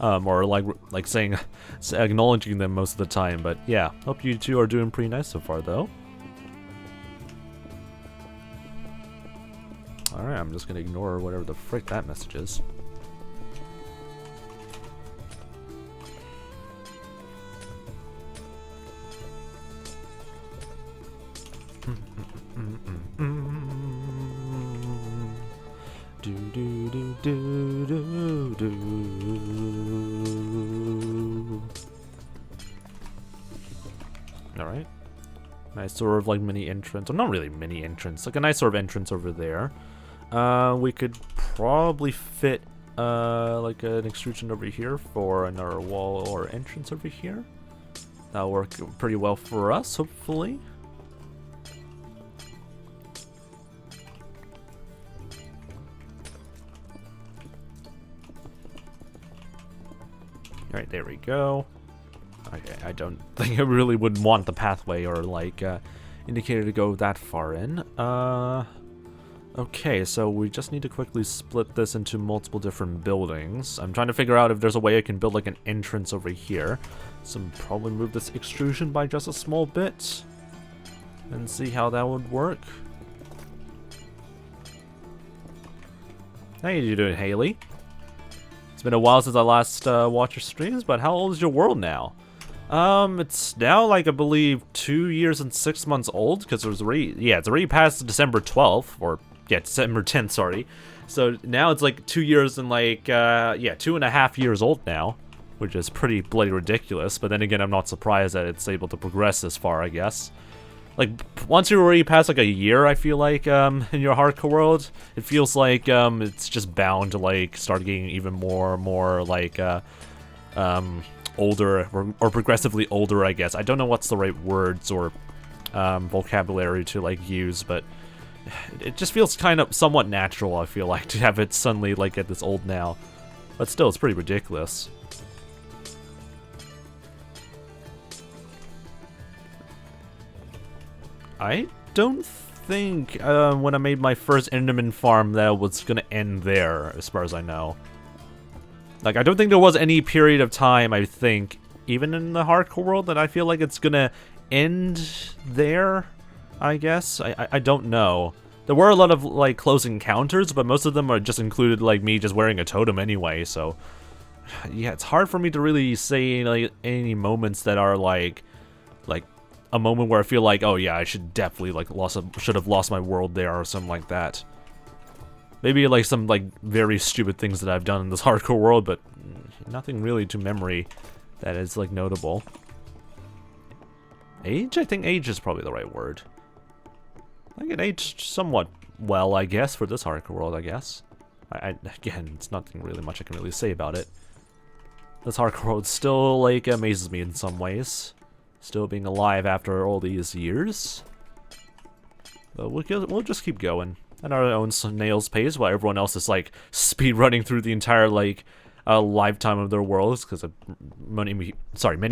Speaker 1: or like saying, acknowledging them most of the time. But yeah, hope you two are doing pretty nice so far, though. All right, I'm just gonna ignore whatever the frick that message is. Do do do do do do. All right. Nice sort of like mini entrance, or not really mini entrance, like a nice sort of entrance over there. We could probably fit like an extrusion over here for another wall or entrance over here. That'll work pretty well for us, hopefully. Alright, there we go. Okay, I don't think I really would want the pathway or like indicator to go that far in. Okay, so we just need to quickly split this into multiple different buildings. I'm trying to figure out if there's a way I can build like an entrance over here. So probably move this extrusion by just a small bit and see how that would work. How you doing, Haley? It's been a while since I last watched your streams, but how old is your world now? It's now like I believe 2 years and 6 months old because it was already it's already past December 12th or December 10th, sorry. So now it's like 2 years and like 2.5 years old now, which is pretty bloody ridiculous. But then again, I'm not surprised that it's able to progress this far, I guess. Like, once you're already past like a year, I feel like, in your hardcore world, it feels like, it's just bound to, like, start getting even more, like, older, or progressively older, I guess. I don't know what's the right words or, vocabulary to, like, use, but it just feels kind of somewhat natural, I feel like, to have it suddenly, like, get this old now. But still, it's pretty ridiculous. I don't think when I made my first Enderman farm that it was gonna end there, as far as I know. Like, I don't think there was any period of time, I think, even in the hardcore world, that I feel like it's gonna end there, I guess. I don't know. There were a lot of, like, close encounters, but most of them are just included, like, me just wearing a totem anyway, so... Yeah, it's hard for me to really say, like, any moments that are, like a moment where I feel like, oh yeah, I should definitely like should have lost my world there or something like that. Maybe like some like very stupid things that I've done in this hardcore world, but nothing really to memory that is like notable. Age? I think age is probably the right word. I get aged somewhat well, I guess, for this hardcore world, I guess. Again, it's nothing really much I can really say about it. This hardcore world still like amazes me in some ways. Still being alive after all these years. But we'll just keep going at our own snail's pace while everyone else is like speed running through the entire like lifetime of their worlds, because many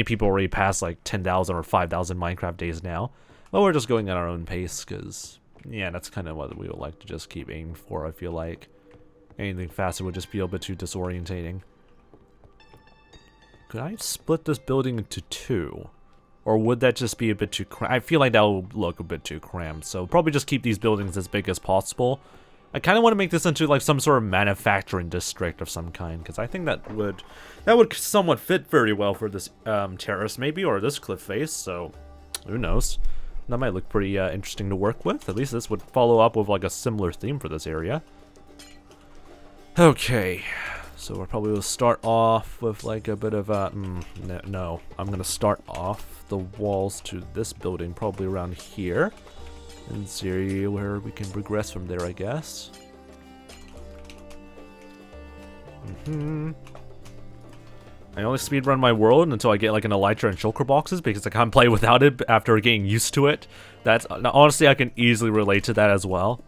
Speaker 1: people already passed like 10,000 or 5,000 Minecraft days now. But we're just going at our own pace because yeah, that's kind of what we would like to just keep aiming for. I feel like anything faster would just be a bit too disorientating. Could I split this building into two? Or would that just be a bit too cramped? I feel like that would look a bit too cramped. So probably just keep these buildings as big as possible. I kind of want to make this into like some sort of manufacturing district of some kind, because I think that would somewhat fit very well for this terrace maybe, or this cliff face. So who knows? That might look pretty interesting to work with. At least this would follow up with like a similar theme for this area. Okay. So we're probably going to start off with like a bit of a... no, I'm going to start off the walls to this building probably around here. And see where we can progress from there, I guess. I only speedrun my world until I get like an elytra and shulker boxes because I can't play without it after getting used to it. That's honestly, I can easily relate to that as well.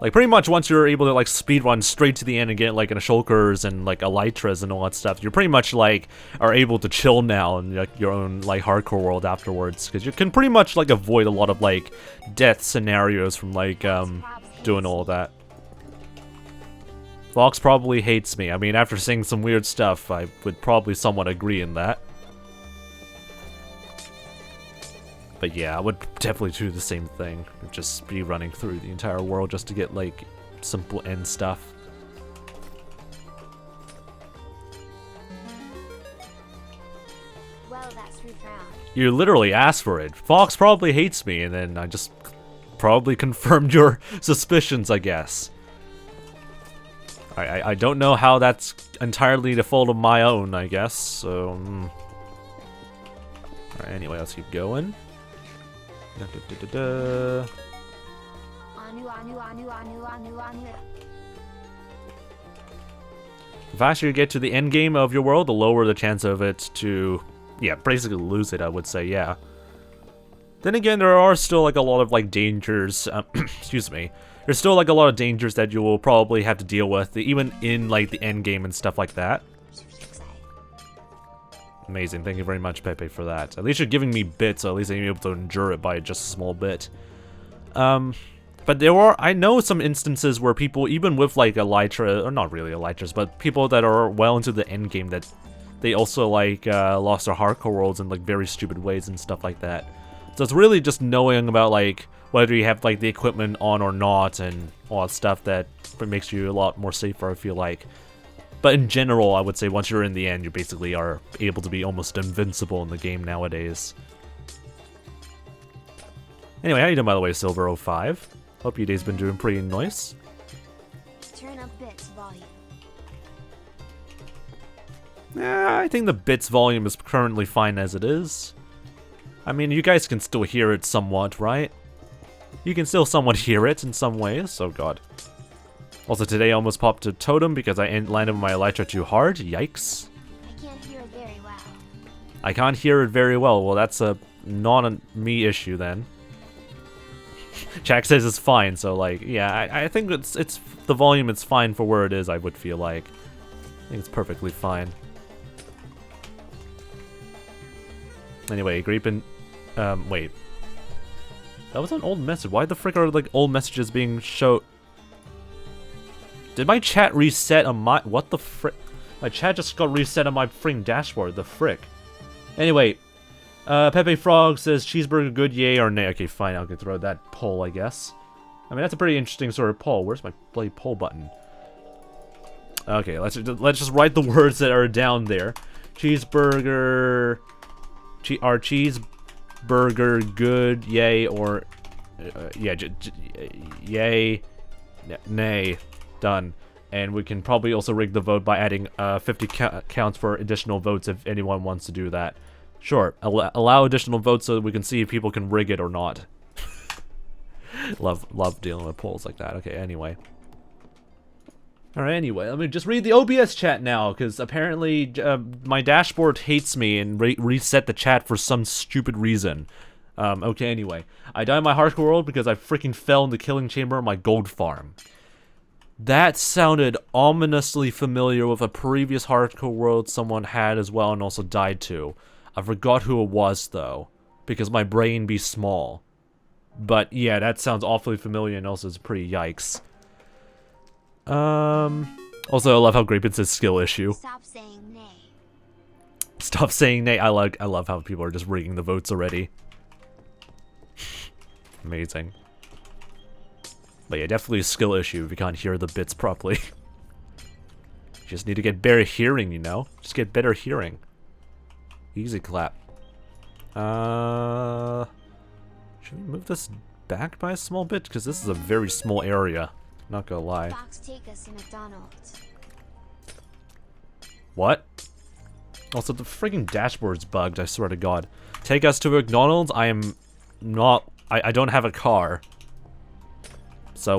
Speaker 1: Like, pretty much once you're able to, like, speedrun straight to the end and get, like, shulkers and, like, elytras and all that stuff, you're pretty much, like, are able to chill now in, like, your own, like, hardcore world afterwards. Because you can pretty much, like, avoid a lot of, like, death scenarios from, like, doing all that. Fox probably hates me. I mean, after seeing some weird stuff, I would probably somewhat agree in that. But yeah, I would definitely do the same thing. Just be running through the entire world just to get, like, simple end stuff.
Speaker 2: Well, that's rude.
Speaker 1: You literally asked for it. Fox probably hates me, and then I just probably confirmed your suspicions, I guess. I don't know how that's entirely the fault of my own, I guess, so... Alright, anyway, let's keep going. The faster you get to the end game of your world, the lower the chance of it to... Yeah, basically lose it, I would say, yeah. Then again, there are still, like, a lot of, like, dangers, excuse me. There's still, like, a lot of dangers that you will probably have to deal with, even in, like, the end game and stuff like that. Amazing, thank you very much, Pepe, for that. At least you're giving me bits, so at least I'm able to endure it by just a small bit. But there are, I know some instances where people, even with, like, Elytra, or not really Elytras, but people that are well into the end game, that they also, like, lost their hardcore worlds in, like, very stupid ways and stuff like that. So it's really just knowing about, like, whether you have, like, the equipment on or not, and all that stuff that makes you a lot more safer, I feel like. But in general, I would say once you're in the end, you basically are able to be almost invincible in the game nowadays. Anyway, how you doing, by the way, 𝗦cie𝗰𝗶𝗟𝗀? Hope your day's been doing pretty nice.
Speaker 2: Turn up bits volume.
Speaker 1: I think the bits volume is currently fine as it is. I mean, you guys can still hear it somewhat, right? You can still somewhat hear it in some ways. Oh god. Also, today I almost popped a totem because I landed my Elytra too hard. Yikes.
Speaker 2: I can't hear it very well.
Speaker 1: I can't hear it very well. Well, that's a not-a-me issue then. Jack says it's fine, so like, yeah, I think it's the volume. It's fine for where it is. I would feel like. I think it's perfectly fine. Anyway, Greepin, wait. That was an old message. Why the frick are, like, old messages being shown? Did my chat reset on my... What the frick? My chat just got reset on my freaking dashboard. The frick. Anyway, Pepe Frog says, cheeseburger good, yay or nay? Okay, fine. I'll throw that poll, I guess. I mean, that's a pretty interesting sort of poll. Where's my bloody poll button? Okay, let's just write the words that are down there. Cheeseburger... Are cheeseburger good, yay, or... yeah, yay, nay, done. And we can probably also rig the vote by adding 50 counts for additional votes if anyone wants to do that. Sure, allow additional votes so that we can see if people can rig it or not. love dealing with polls like that. Okay, anyway. Alright, anyway, let me just read the OBS chat now, because apparently my dashboard hates me and reset the chat for some stupid reason. Okay, anyway. I died in my hardcore world because I freaking fell in the killing chamber of my gold farm. That sounded ominously familiar with a previous hardcore world someone had as well and also died to. I forgot who it was, though, because my brain be small. But yeah, that sounds awfully familiar and also is pretty yikes. Also, I love how Grapin says skill issue.
Speaker 2: Stop saying nay.
Speaker 1: Stop saying nay. I love how people are just rigging the votes already. Amazing. But yeah, definitely a skill issue if you can't hear the bits properly. You just need to get better hearing, you know? Just get better hearing. Easy clap. Should we move this back by a small bit? Because this is a very small area. Not gonna lie.
Speaker 2: Fox, take us to McDonald's.
Speaker 1: What? Also, the freaking dashboard's bugged, I swear to god. Take us to McDonald's? I am not... I don't have a car. So,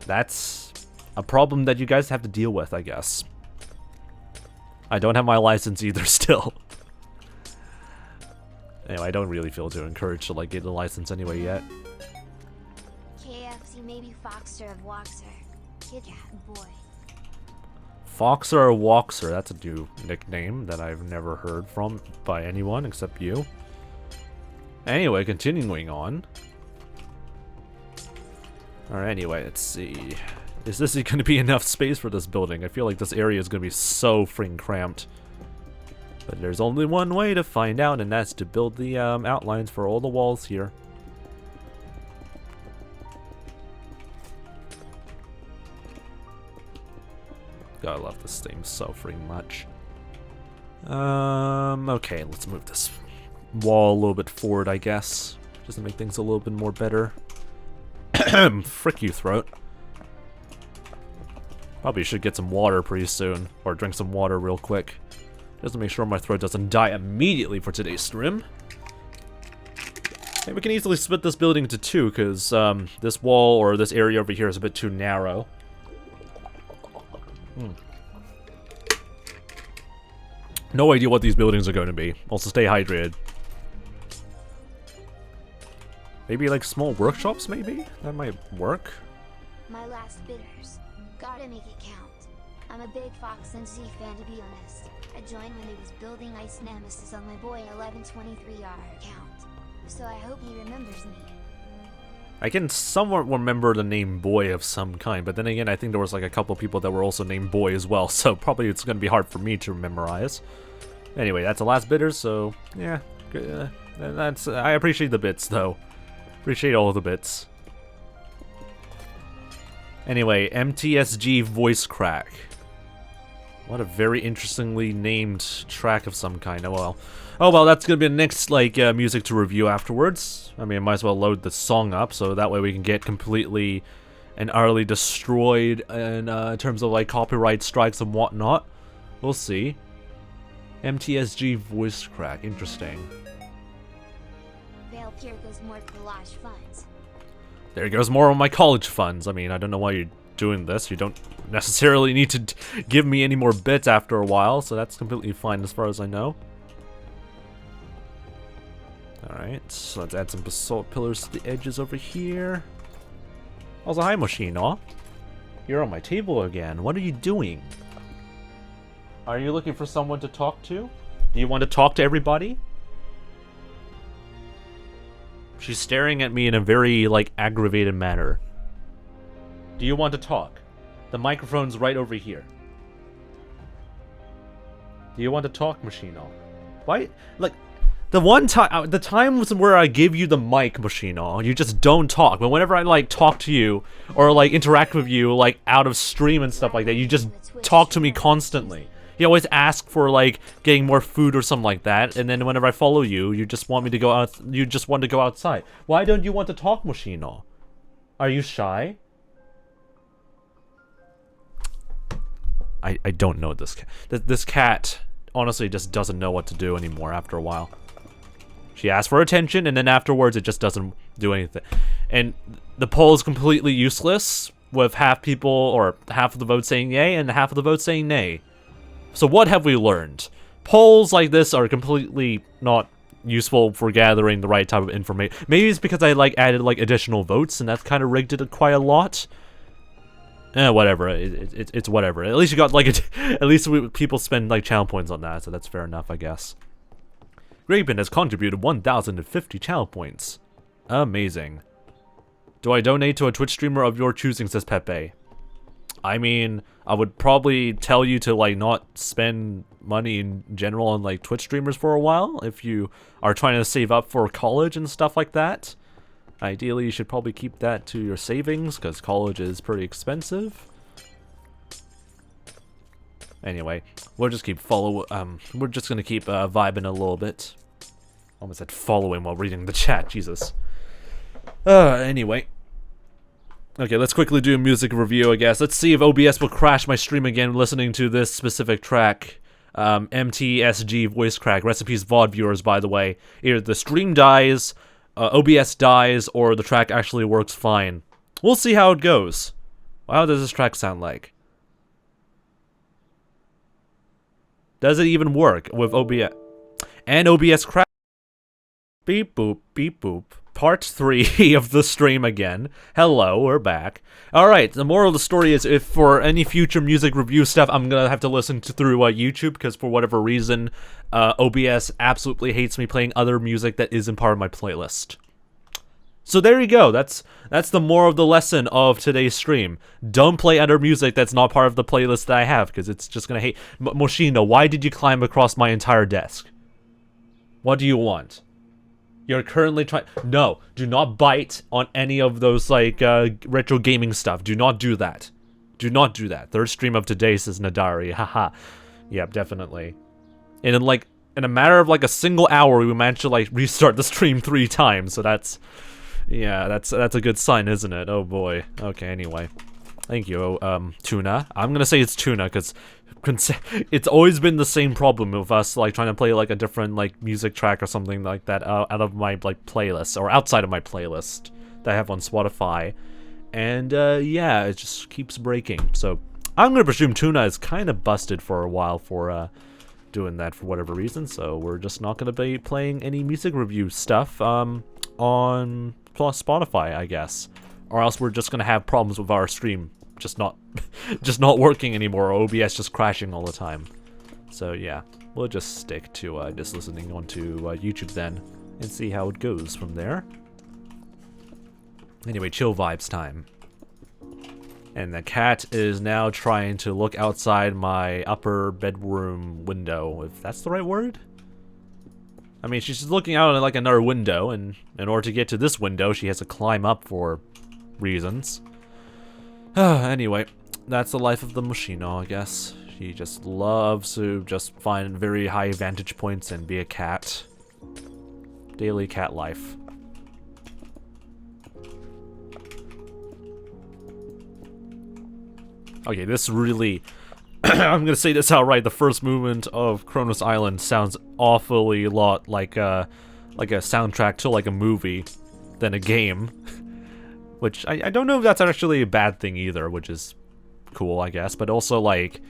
Speaker 1: that's a problem that you guys have to deal with, I guess. I don't have my license either still. Anyway, I don't really feel too encouraged to, like, get a license anyway yet.
Speaker 2: KFC, maybe 𝗦cie𝗰𝗶𝗟𝗀. Kid cat boy.
Speaker 1: 𝗦cie𝗰𝗶𝗟𝗀, that's a new nickname that I've never heard from by anyone except you. Anyway, continuing on. Alright, anyway, let's see. Is this going to be enough space for this building? I feel like this area is going to be so freaking cramped. But there's only one way to find out, and that's to build the outlines for all the walls here. God, I love this thing so freaking much. Okay, let's move this wall a little bit forward, I guess. Just to make things a little bit more better. Frick you, throat. Probably should get some water pretty soon, or drink some water real quick, just to make sure my throat doesn't die immediately for today's stream. And we can easily split this building into two, because this wall or this area over here is a bit too narrow. No idea what these buildings are going to be. Also, stay hydrated. Maybe like small workshops, maybe? That might work.
Speaker 2: My last bidders. Gotta make it count. I'm a big FoxNZ fan, to be honest. I joined when he was building Ice Nemesis on my boy 1123R account. So I hope he remembers me.
Speaker 1: I can somewhat remember the name Boy of some kind, but then again, I think there was like a couple of people that were also named Boy as well, so probably it's going to be hard for me to memorize. Anyway, that's the last bidder, so yeah, that's I appreciate the bits though. Appreciate all of the bits. Anyway, MTSG voice crack. What a very interestingly named track of some kind. Oh well, that's gonna be the next like music to review afterwards. I mean, I might as well load the song up so that way we can get completely and utterly destroyed in terms of like copyright strikes and whatnot. We'll see. MTSG voice crack, interesting.
Speaker 2: Here goes more collage funds.
Speaker 1: There goes more of my college funds. I mean, I don't know why you're doing this. You don't necessarily need to give me any more bits after a while, so that's completely fine as far as I know. Alright, so let's add some basalt pillars to the edges over here. Also, hi, Moshino. You're on my table again. What are you doing? Are you looking for someone to talk to? Do you want to talk to everybody? She's staring at me in a very, like, aggravated manner. Do you want to talk? The microphone's right over here. Do you want to talk, Moshino? Why? Like, the times where I give you the mic, Moshino, you just don't talk. But whenever I, like, talk to you, or, like, interact with you, like, out of stream and stuff like that, you just talk to me constantly. You always ask for like getting more food or something like that, and then whenever I follow you, you just want me to go out. You just want to go outside. Why don't you want to talk, Moshino? Are you shy? I don't know this cat. This cat honestly just doesn't know what to do anymore after a while. She asks for attention, and then afterwards it just doesn't do anything. And the poll is completely useless, with half people or half of the vote saying yay and half of the vote saying nay. So what have we learned? Polls like this are completely not useful for gathering the right type of information. Maybe it's because I like added like additional votes and that's kind of rigged it quite a lot. Whatever. It's whatever. At least you got like at least people spend like channel points on that, so that's fair enough, I guess. Graben has contributed 1,050 channel points. Amazing. Do I donate to a Twitch streamer of your choosing, says Pepe? I mean, I would probably tell you to like not spend money in general on like Twitch streamers for a while if you are trying to save up for college and stuff like that. Ideally, you should probably keep that to your savings because college is pretty expensive. Anyway, we'll just keep we're just gonna keep vibing a little bit. Almost said following while reading the chat, Jesus. Anyway. Okay, let's quickly do a music review, I guess. Let's see if OBS will crash my stream again listening to this specific track. MTSG voice crack. Recipes VOD viewers, by the way. Either the stream dies, OBS dies, or the track actually works fine. We'll see how it goes. How does this track sound like? Does it even work with OBS? And OBS crack? Beep boop, beep boop. Part 3 of the stream again. Hello, we're back. Alright, the moral of the story is if for any future music review stuff, I'm gonna have to listen to through YouTube, because for whatever reason, OBS absolutely hates me playing other music that isn't part of my playlist. So there you go, that's the moral of the lesson of today's stream. Don't play other music that's not part of the playlist that I have, because it's just gonna hate. Moshino, why did you climb across my entire desk? What do you want? You're currently trying. No, do not bite on any of those like retro gaming stuff. Do not do that. Do not do that. Third stream of today, says Nadari. Haha. Yep, definitely. And in a matter of like a single hour, we managed to like restart the stream 3 times. So that's Yeah, that's a good sign, isn't it? Oh boy. Okay, anyway. Thank you, Tuna. I'm gonna say it's Tuna, because it's always been the same problem with us, like, trying to play, like, a different, like, music track or something like that out of my, like, playlist, or outside of my playlist that I have on Spotify. And, yeah, it just keeps breaking. So, I'm gonna presume Tuna is kind of busted for a while for, doing that for whatever reason, so we're just not gonna be playing any music review stuff, on Spotify, I guess. Or else we're just gonna have problems with our stream just not working anymore, or OBS just crashing all the time. So yeah, we'll just stick to just listening onto YouTube then, and see how it goes from there. Anyway, chill vibes time. And the cat is now trying to look outside my upper bedroom window, if that's the right word? I mean, she's just looking out at like another window, and in order to get to this window, she has to climb up for reasons. Anyway, that's the life of the Moschino, I guess. She just loves to just find very high vantage points and be a cat. Daily cat life. Okay, this really... I'm gonna say this outright, the first movement of Kronos Island sounds awfully a lot like a soundtrack to like a movie than a game. Which, I don't know if that's actually a bad thing either, which is cool, I guess. But also, like,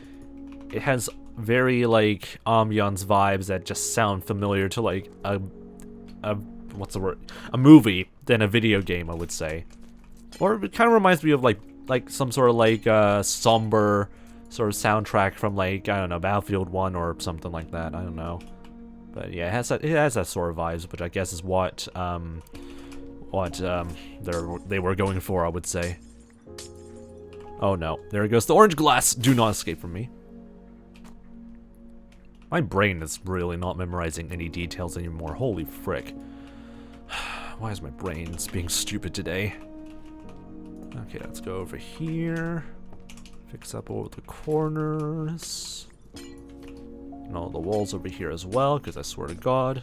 Speaker 1: it has very, like, ambiance vibes that just sound familiar to, like, what's the word? A movie than a video game, I would say. Or it kind of reminds me of, like some sort of, like, somber sort of soundtrack from, like, I don't know, Battlefield 1 or something like that. I don't know. But yeah, it has that sort of vibes, which I guess is what they were going for, I would say. Oh no, there it goes. The orange glass. Do not escape from me. My brain is really not memorizing any details anymore. Holy frick. Why is my brain being stupid today? Okay, let's go over here. Fix up all the corners. And all the walls over here as well, because I swear to God.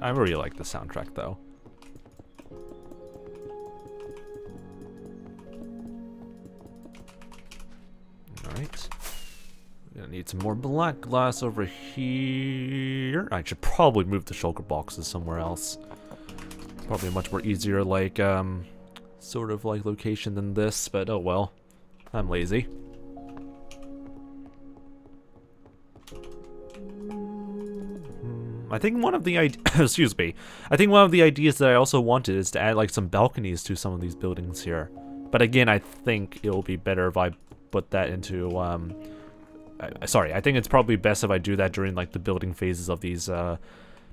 Speaker 1: I really like the soundtrack, though. Alright. We're gonna need some more black glass over here. I should probably move the shulker boxes somewhere else. Probably a much more easier, like, sort of, like, location than this, but oh well. I'm lazy. I think one of the excuse me. I think one of the ideas that I also wanted is to add like some balconies to some of these buildings here. But again, I think it will be better if I put that into sorry, I think it's probably best if I do that during like the building phases of these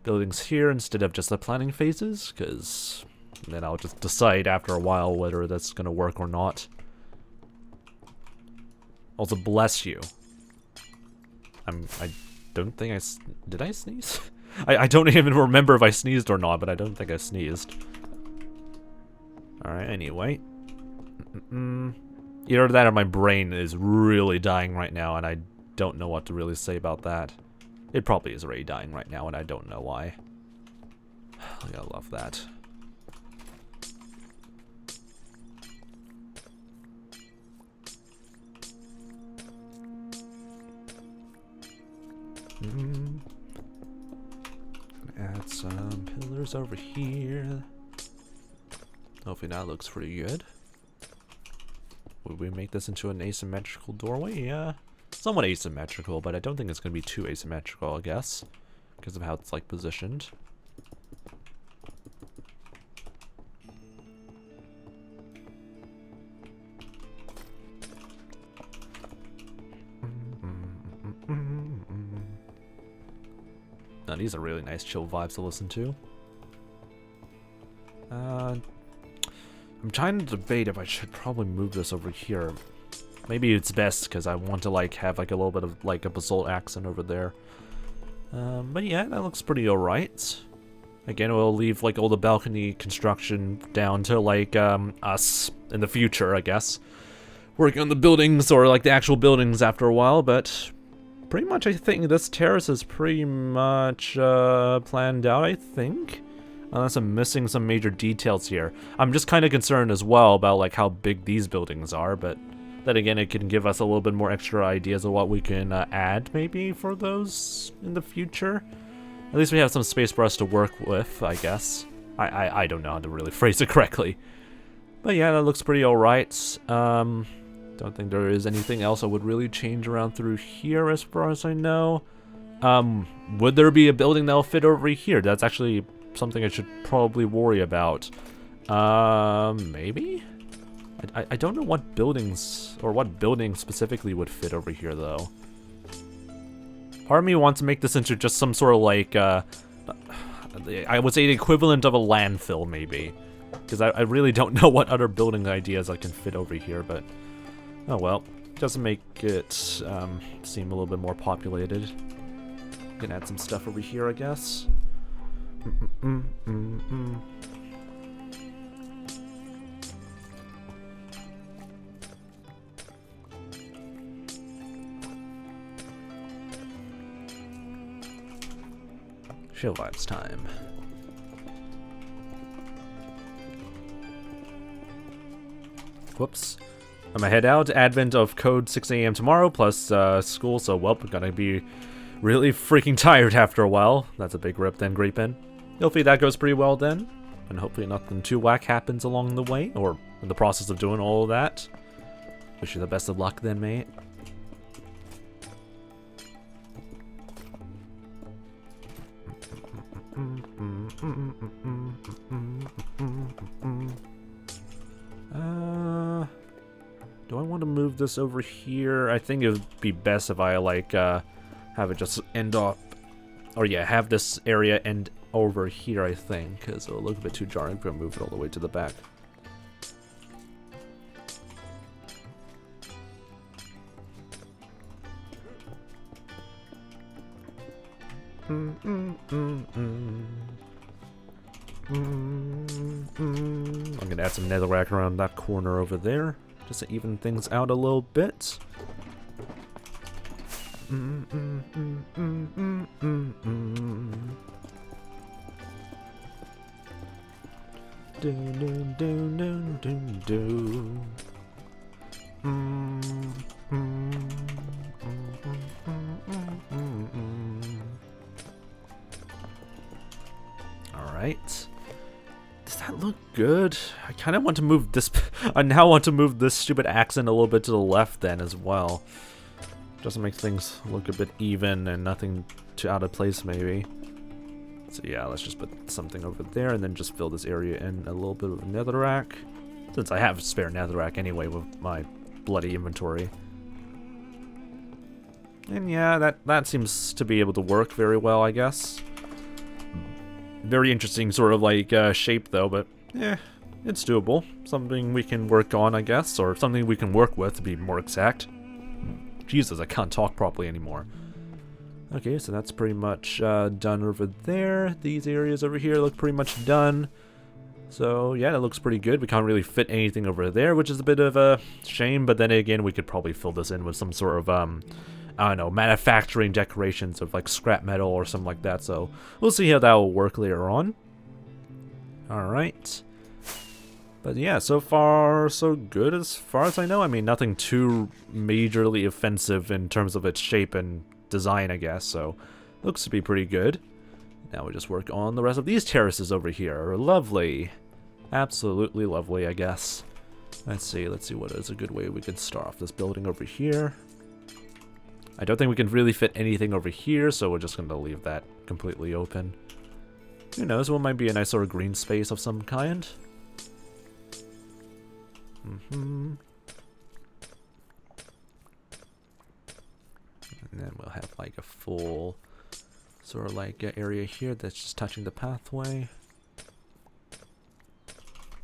Speaker 1: buildings here instead of just the planning phases, because then I'll just decide after a while whether that's gonna work or not. Also, bless you. I don't think did I sneeze? I don't even remember if I sneezed or not, but I don't think I sneezed. Alright, anyway. Either that or my brain is really dying right now, and I don't know what to really say about that. It probably is already dying right now, and I don't know why. I love that. Add some pillars over here. Hopefully that looks pretty good. Would we make this into an asymmetrical doorway? Yeah. Somewhat asymmetrical, but I don't think it's going to be too asymmetrical, I guess. Because of how it's, like, positioned. Now, these are really nice chill vibes to listen to. I'm trying to debate if I should probably move this over here. Maybe it's best because I want to like have like a little bit of like a basalt accent over there. But yeah, that looks pretty alright. Again, we'll leave like all the balcony construction down to like us in the future, I guess. Working on the buildings or like the actual buildings after a while, but pretty much I think this terrace is pretty much planned out, I think. Unless I'm missing some major details here. I'm just kind of concerned as well about like how big these buildings are, but then again, it can give us a little bit more extra ideas of what we can add maybe for those in the future. At least we have some space for us to work with, I guess. I don't know how to really phrase it correctly. But yeah, that looks pretty alright. Don't think there is anything else I would really change around through here as far as I know. Would there be a building that'll fit over here? That's actually something I should probably worry about. Maybe? I don't know what buildings, or what building specifically would fit over here, though. Part of me wants to make this into just some sort of, like, I would say the equivalent of a landfill, maybe. Because I really don't know what other building ideas I can fit over here, but... oh well. Doesn't make it seem a little bit more populated. Can add some stuff over here, I guess. Chill vibes time. Whoops. I'm gonna head out. Advent of code 6 a.m. tomorrow, plus school, so well, we're gonna be really freaking tired after a while. That's a big rip then, Greepin. Hopefully that goes pretty well then. And hopefully nothing too whack happens along the way, or in the process of doing all of that. Wish you the best of luck then, mate. Do I want to move this over here? I think it would be best if I like have it just end up, or yeah, have this area end over here, I think, because it'll look a bit too jarring if I move it all the way to the back. I'm gonna add some netherrack around that corner over there, just to even things out a little bit. Alright. Does that look good? I kind of want to move this... I now want to move this stupid accent a little bit to the left then as well. Just to make things look a bit even and nothing too out of place maybe. So yeah, let's just put something over there and then just fill this area in a little bit of netherrack. Since I have spare netherrack anyway with my bloody inventory. And yeah, that seems to be able to work very well, I guess. Very interesting sort of like shape though, but yeah, it's doable. Something we can work on, I guess, or something we can work with to be more exact. Jesus, I can't talk properly anymore. Okay, so that's pretty much done over there. These areas over here look pretty much done. So yeah, that looks pretty good. We can't really fit anything over there, which is a bit of a shame, but then again, we could probably fill this in with some sort of, I don't know, manufacturing decorations of like scrap metal or something like that, so we'll see how that will work later on. Alright. But yeah, so far so good as far as I know. I mean, nothing too majorly offensive in terms of its shape and design, I guess, so looks to be pretty good. Now we just work on the rest of these terraces over here. Lovely. Absolutely lovely, I guess. Let's see what is a good way we can start off this building over here. I don't think we can really fit anything over here, so we're just going to leave that completely open. Who knows, what might be a nice sort of green space of some kind. And then we'll have like a full sort of like area here that's just touching the pathway.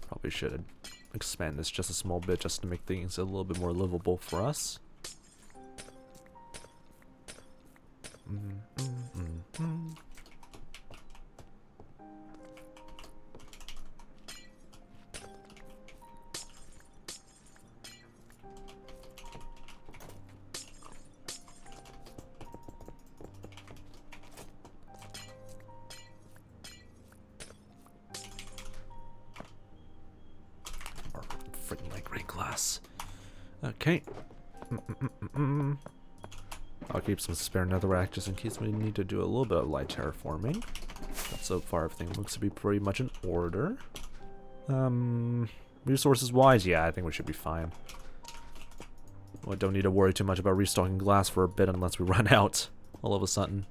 Speaker 1: Probably should expand this just a small bit just to make things a little bit more livable for us. Okay. I'll keep some spare netherrack just in case we need to do a little bit of light terraforming. But so far, everything looks to be pretty much in order. Resources-wise, yeah, I think we should be fine. Well, don't need to worry too much about restocking glass for a bit unless we run out all of a sudden.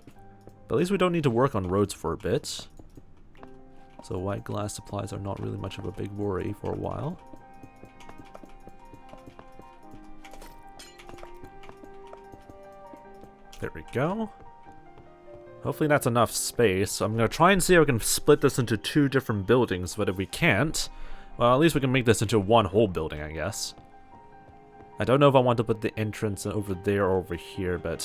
Speaker 1: But at least we don't need to work on roads for a bit. So white glass supplies are not really much of a big worry for a while. There we go. Hopefully that's enough space. I'm going to try and see if I can split this into 2 different buildings, but if we can't, well, at least we can make this into one whole building, I guess. I don't know if I want to put the entrance over there or over here, but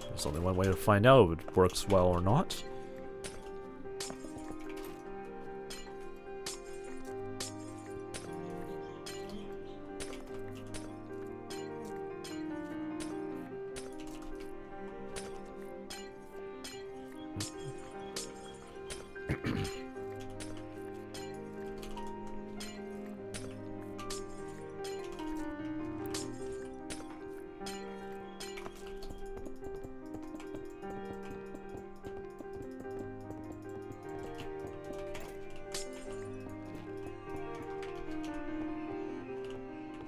Speaker 1: there's only one way to find out if it works well or not.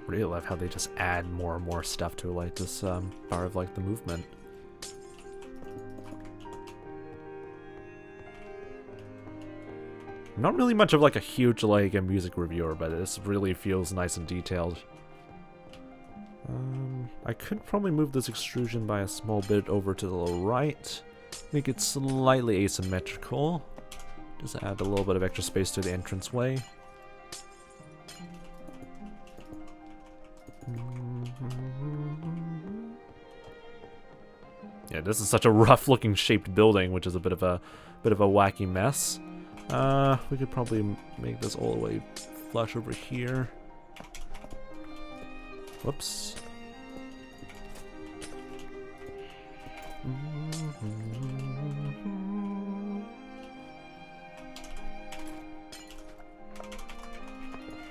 Speaker 1: Really love how they just add more and more stuff to like this part of like the movement. Not really much of like a huge like a music reviewer, but this really feels nice and detailed. I could probably move this extrusion by a small bit over to the right, make it slightly asymmetrical. Just add a little bit of extra space to the entranceway. Yeah, this is such a rough-looking shaped building, which is a bit of a wacky mess. We could probably make this all the way flush over here. Whoops.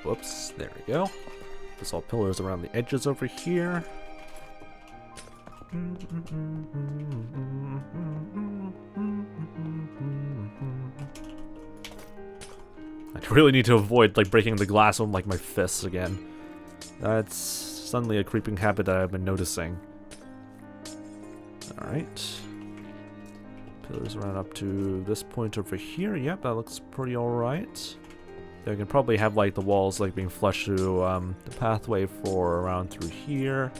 Speaker 1: Whoops, there we go. Just all pillars around the edges over here. I really need to avoid like breaking the glass on like my fists again. That's suddenly a creeping habit that I've been noticing. Alright. Pillars around up to this point over here. Yep, that looks pretty alright. I can probably have like the walls like being flushed through the pathway for around through here.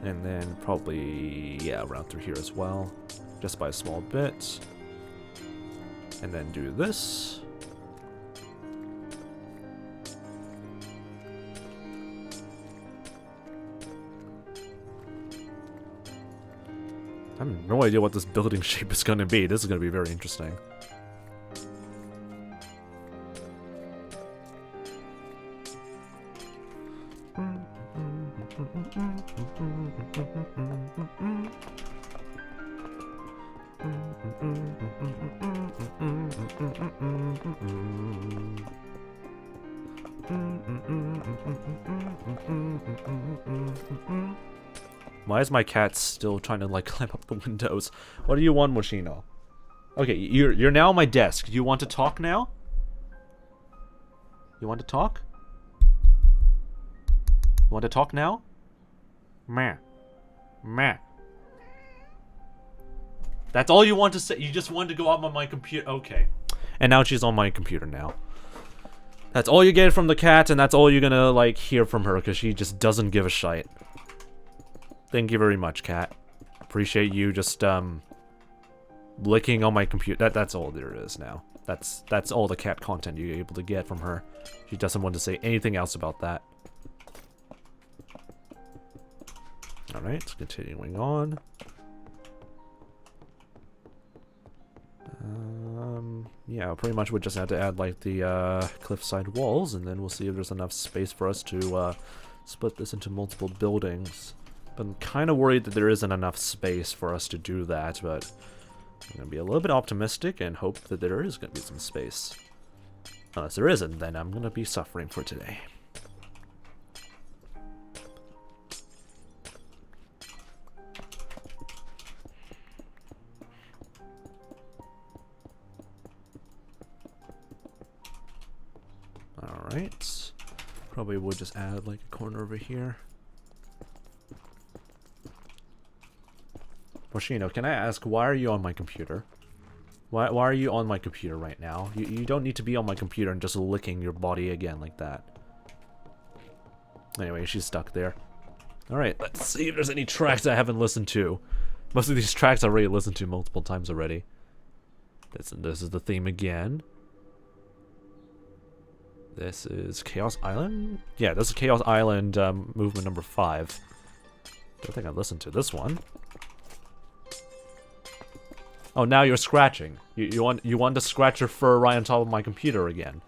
Speaker 1: And then probably, yeah, around through here as well. Just by a small bit. And then do this. I have no idea what this building shape is going to be. This is going to be very interesting. Why is my cat still trying to like climb up the windows? What do you want, Moschino? Okay, you're now on my desk. Do you want to talk now? You want to talk? You want to talk now? Meh. Meh. That's all you want to say? You just wanted to go up on my computer? Okay. And now she's on my computer now. That's all you get from the cat, and that's all you're gonna, like, hear from her, because she just doesn't give a shite. Thank you very much, cat. Appreciate you just, licking on my computer. That's all there is now. That's all the cat content you're able to get from her. She doesn't want to say anything else about that. Alright, continuing on. Yeah, pretty much we just had to add like the cliffside walls, and then we'll see if there's enough space for us to split this into multiple buildings. But I'm kind of worried that there isn't enough space for us to do that, but I'm going to be a little bit optimistic and hope that there is going to be some space. Unless there isn't, then I'm going to be suffering for today. Alright. Probably would just add like a corner over here. Moschino, can I ask, why are you on my computer? Why are you on my computer right now? You don't need to be on my computer and just licking your body again like that. Anyway, she's stuck there. Alright, let's see if there's any tracks I haven't listened to. Most of these tracks I've already listened to multiple times already. This is the theme again. This is Chaos Island? Yeah, this is Chaos Island movement number 5. Don't think I've listened to this one. Oh, now you're scratching. You want to scratch your fur right on top of my computer again.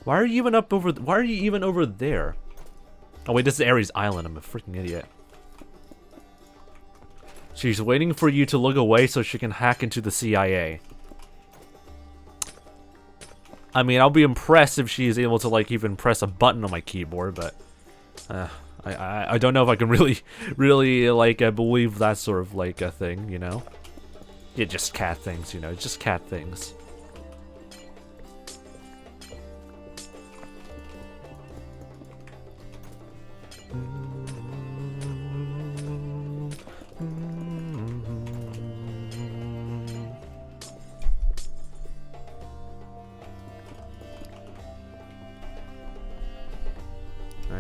Speaker 1: Why are you even why are you even over there? Oh wait, this is Ares Island. I'm a freaking idiot. She's waiting for you to look away so she can hack into the CIA. I mean, I'll be impressed if she is able to like even press a button on my keyboard, but I don't know if I can really like believe that sort of like a thing, you know? Yeah, just cat things, you know, just cat things.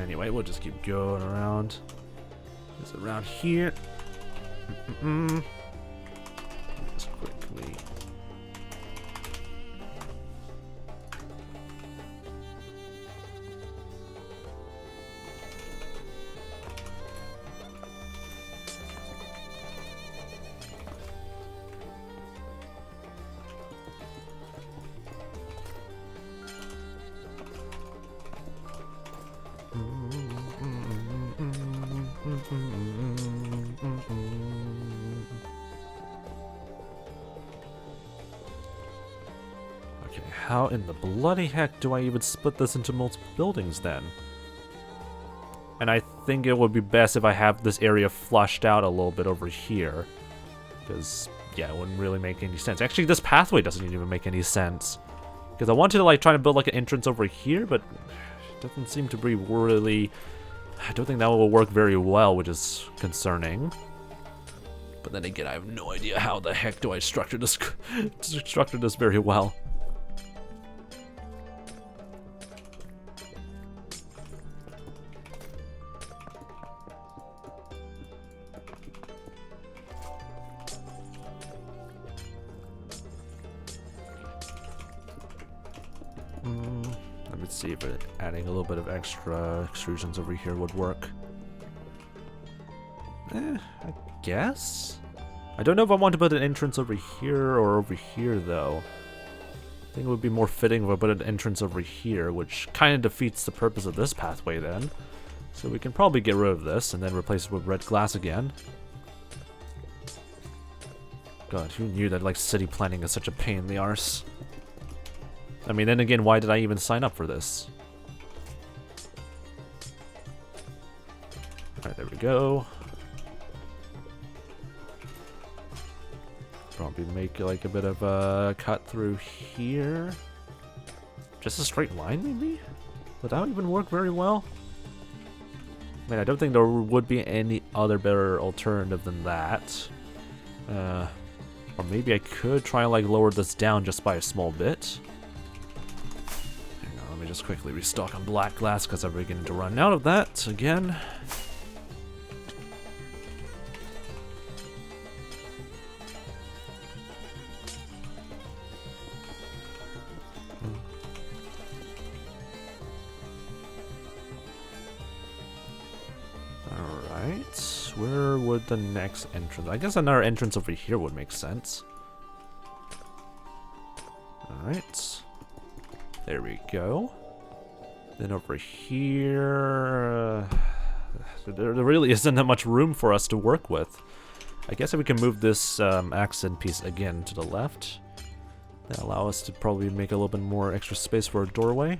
Speaker 1: Anyway, we'll just keep going around. It's around here. Just quickly. Okay, how in the bloody heck do I even split this into multiple buildings then? And I think it would be best if I have this area flushed out a little bit over here. Because, yeah, it wouldn't really make any sense. Actually, this pathway doesn't even make any sense. Because I wanted to, like, try to build, like, an entrance over here, but it doesn't seem to be really... I don't think that will work very well, which is concerning. But then again, I have no idea how the heck do I structure this very well. Let's see if adding a little bit of extra extrusions over here would work. I guess? I don't know if I want to put an entrance over here or over here, though. I think it would be more fitting if I put an entrance over here, which kind of defeats the purpose of this pathway then. So we can probably get rid of this and then replace it with red glass again. God, who knew that like city planning is such a pain in the arse? I mean, then again, why did I even sign up for this? Alright, there we go. Probably make like a bit of a cut through here. Just a straight line, maybe? Would that even work very well? I mean, I don't think there would be any other better alternative than that. Or maybe I could try and like lower this down just by a small bit. Let me just quickly restock on black glass because I'm beginning to run out of that again. Alright, where would the next entrance? I guess another entrance over here would make sense. Alright. There we go. Then over here... there really isn't that much room for us to work with. I guess if we can move this accent piece again to the left, that'll allow us to probably make a little bit more extra space for a doorway.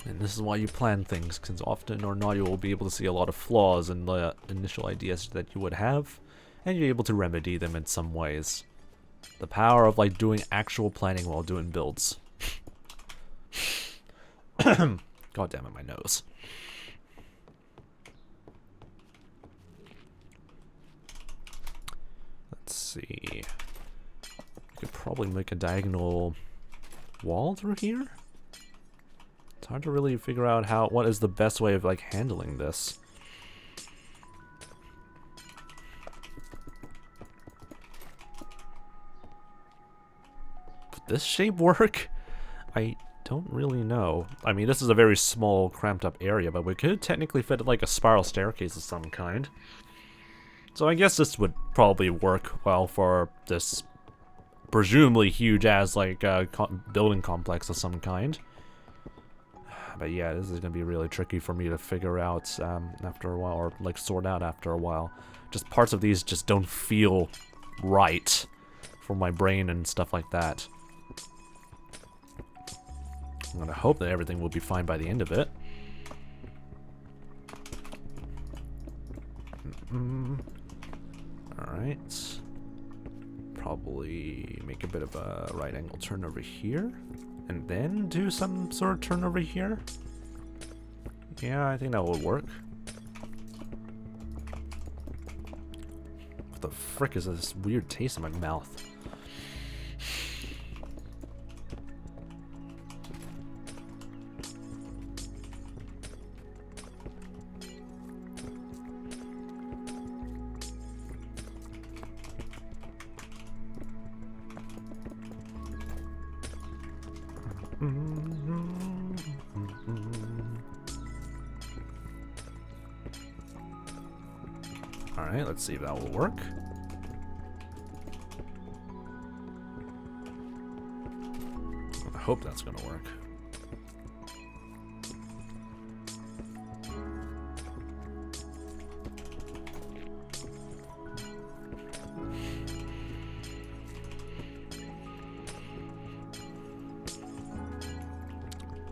Speaker 1: And this is why you plan things, because often or not you will be able to see a lot of flaws in the initial ideas that you would have, and you're able to remedy them in some ways. The power of like doing actual planning while doing builds. God damn it, my nose. Let's see. Could probably make a diagonal wall through here. It's hard to really figure out what is the best way of like handling this. Would this shape work? I don't really know. I mean, this is a very small, cramped up area, but we could technically fit like a spiral staircase of some kind. So I guess this would probably work well for this presumably huge as like building complex of some kind. But yeah, this is gonna be really tricky for me to figure out after a while, or like sort out after a while. Just parts of these just don't feel right for my brain and stuff like that. I'm gonna hope that everything will be fine by the end of it. Alright. Probably make a bit of a right angle turn over here. And then do some sort of turn over here. Yeah, I think that will work. What the frick is this weird taste in my mouth? Alright, let's see if that will work. I hope that's gonna work.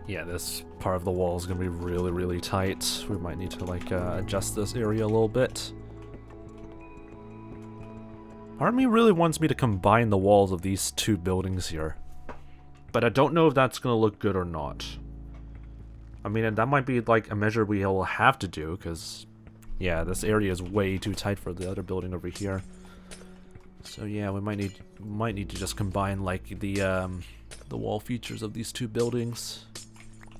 Speaker 1: Yeah, this part of the wall is gonna be really, really tight. We might need to like adjust this area a little bit. Part of me really wants me to combine the walls of these two buildings here. But I don't know if that's gonna look good or not. I mean, that might be like a measure we will have to do, because yeah, this area is way too tight for the other building over here. So yeah, we might need to just combine like the wall features of these two buildings.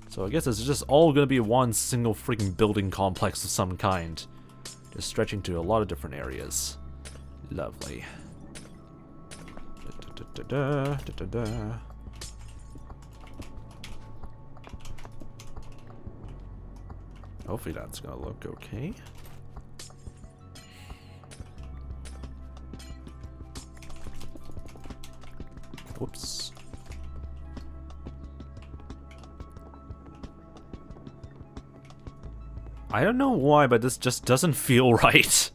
Speaker 1: So I guess it's just all gonna be one single freaking building complex of some kind, just stretching to a lot of different areas. Lovely. Hopefully that's gonna look okay. Whoops. I don't know why, but this just doesn't feel right.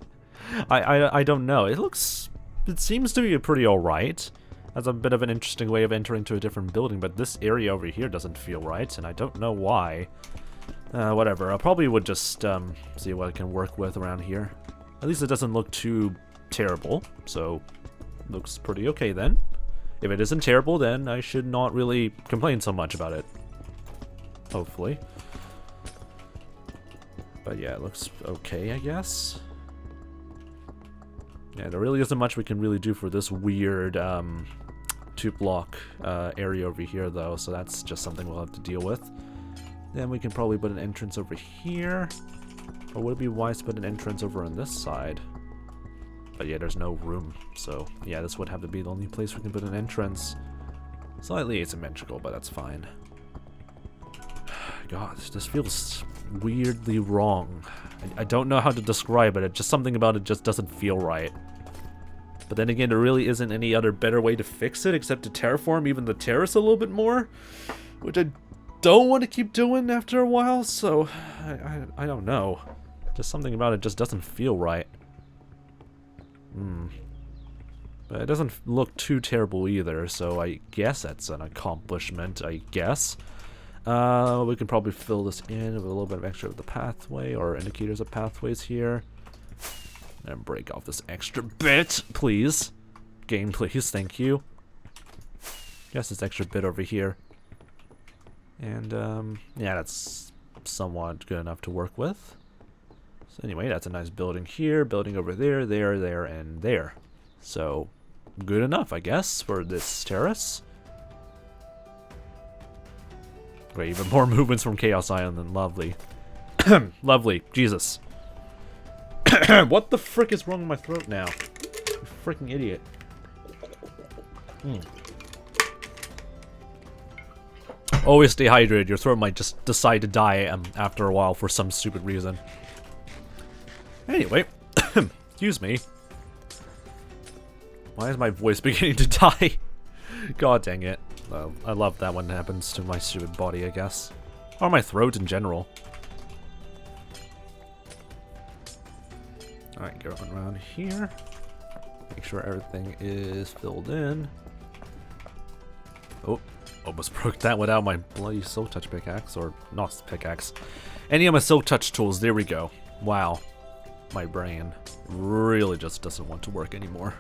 Speaker 1: I don't know. It seems to be pretty alright. That's a bit of an interesting way of entering to a different building, but this area over here doesn't feel right, and I don't know why. Whatever. I probably would just see what I can work with around here. At least it doesn't look too terrible, so looks pretty okay then. If it isn't terrible, then I should not really complain so much about it. Hopefully. But yeah, it looks okay, I guess. Yeah, there really isn't much we can really do for this weird two block area over here though, so that's just something we'll have to deal with. Then we can probably put an entrance over here. Or would it be wise to put an entrance over on this side? But yeah, there's no room, so yeah, this would have to be the only place we can put an entrance. Slightly asymmetrical, but that's fine. God, this feels weirdly wrong. I don't know how to describe it. Just something about it just doesn't feel right. But then again, there really isn't any other better way to fix it except to terraform even the terrace a little bit more, which I don't want to keep doing after a while, so I don't know. Just something about it just doesn't feel right. But it doesn't look too terrible either, so I guess that's an accomplishment, I guess. We can probably fill this in with a little bit of extra of the pathway, or indicators of pathways here. And break off this extra bit, please. game, please. Thank you. Guess this extra bit over here. And, yeah, that's somewhat good enough to work with. So anyway, that's a nice building here, building over there, there, and there. So, good enough, I guess, for this terrace. Great, even more movements from Chaos Island than lovely. Lovely, Jesus. What the frick is wrong with my throat now? You freaking idiot. Always stay hydrated. Your throat might just decide to die after a while for some stupid reason. Anyway, excuse me. Why is my voice beginning to die? God dang it. I love that when it happens to my stupid body, I guess. Or my throat in general. Alright, go around here. Make sure everything is filled in. Oh, almost broke that without my bloody Silk Touch pickaxe. Or not pickaxe. Any of my Silk Touch tools. There we go. Wow. My brain really just doesn't want to work anymore.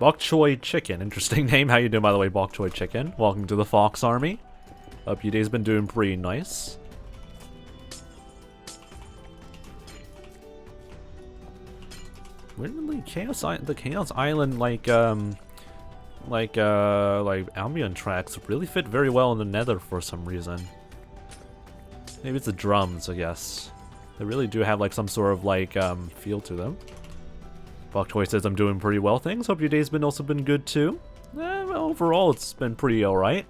Speaker 1: 𝗦𝗀𝗟𝗶𝗹𝗀, interesting name. How you doing, by the way, 𝗦𝗀𝗟𝗶𝗹? Welcome to the Fox Army. Hope your day's been doing pretty nice. Weirdly, the Chaos Island, like ambient tracks really fit very well in the Nether for some reason. Maybe it's the drums, I guess. They really do have like some sort of like feel to them. 𝗦𝗀𝗟𝗶 says I'm doing pretty well. Things. Hope your day's also been good too. Overall, it's been pretty alright.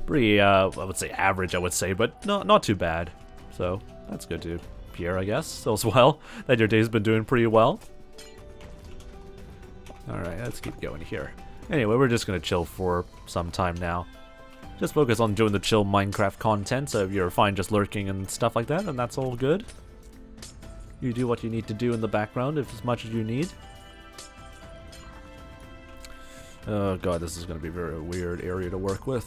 Speaker 1: Pretty, I would say average, I would say, but not too bad. So that's good to hear, I guess, as well. That your day's been doing pretty well. Alright, let's keep going here. Anyway, we're just gonna chill for some time now. Just focus on doing the chill Minecraft content, so if you're fine just lurking and stuff like that, then that's all good. You do what you need to do in the background, if as much as you need. Oh god, this is gonna be a very weird area to work with.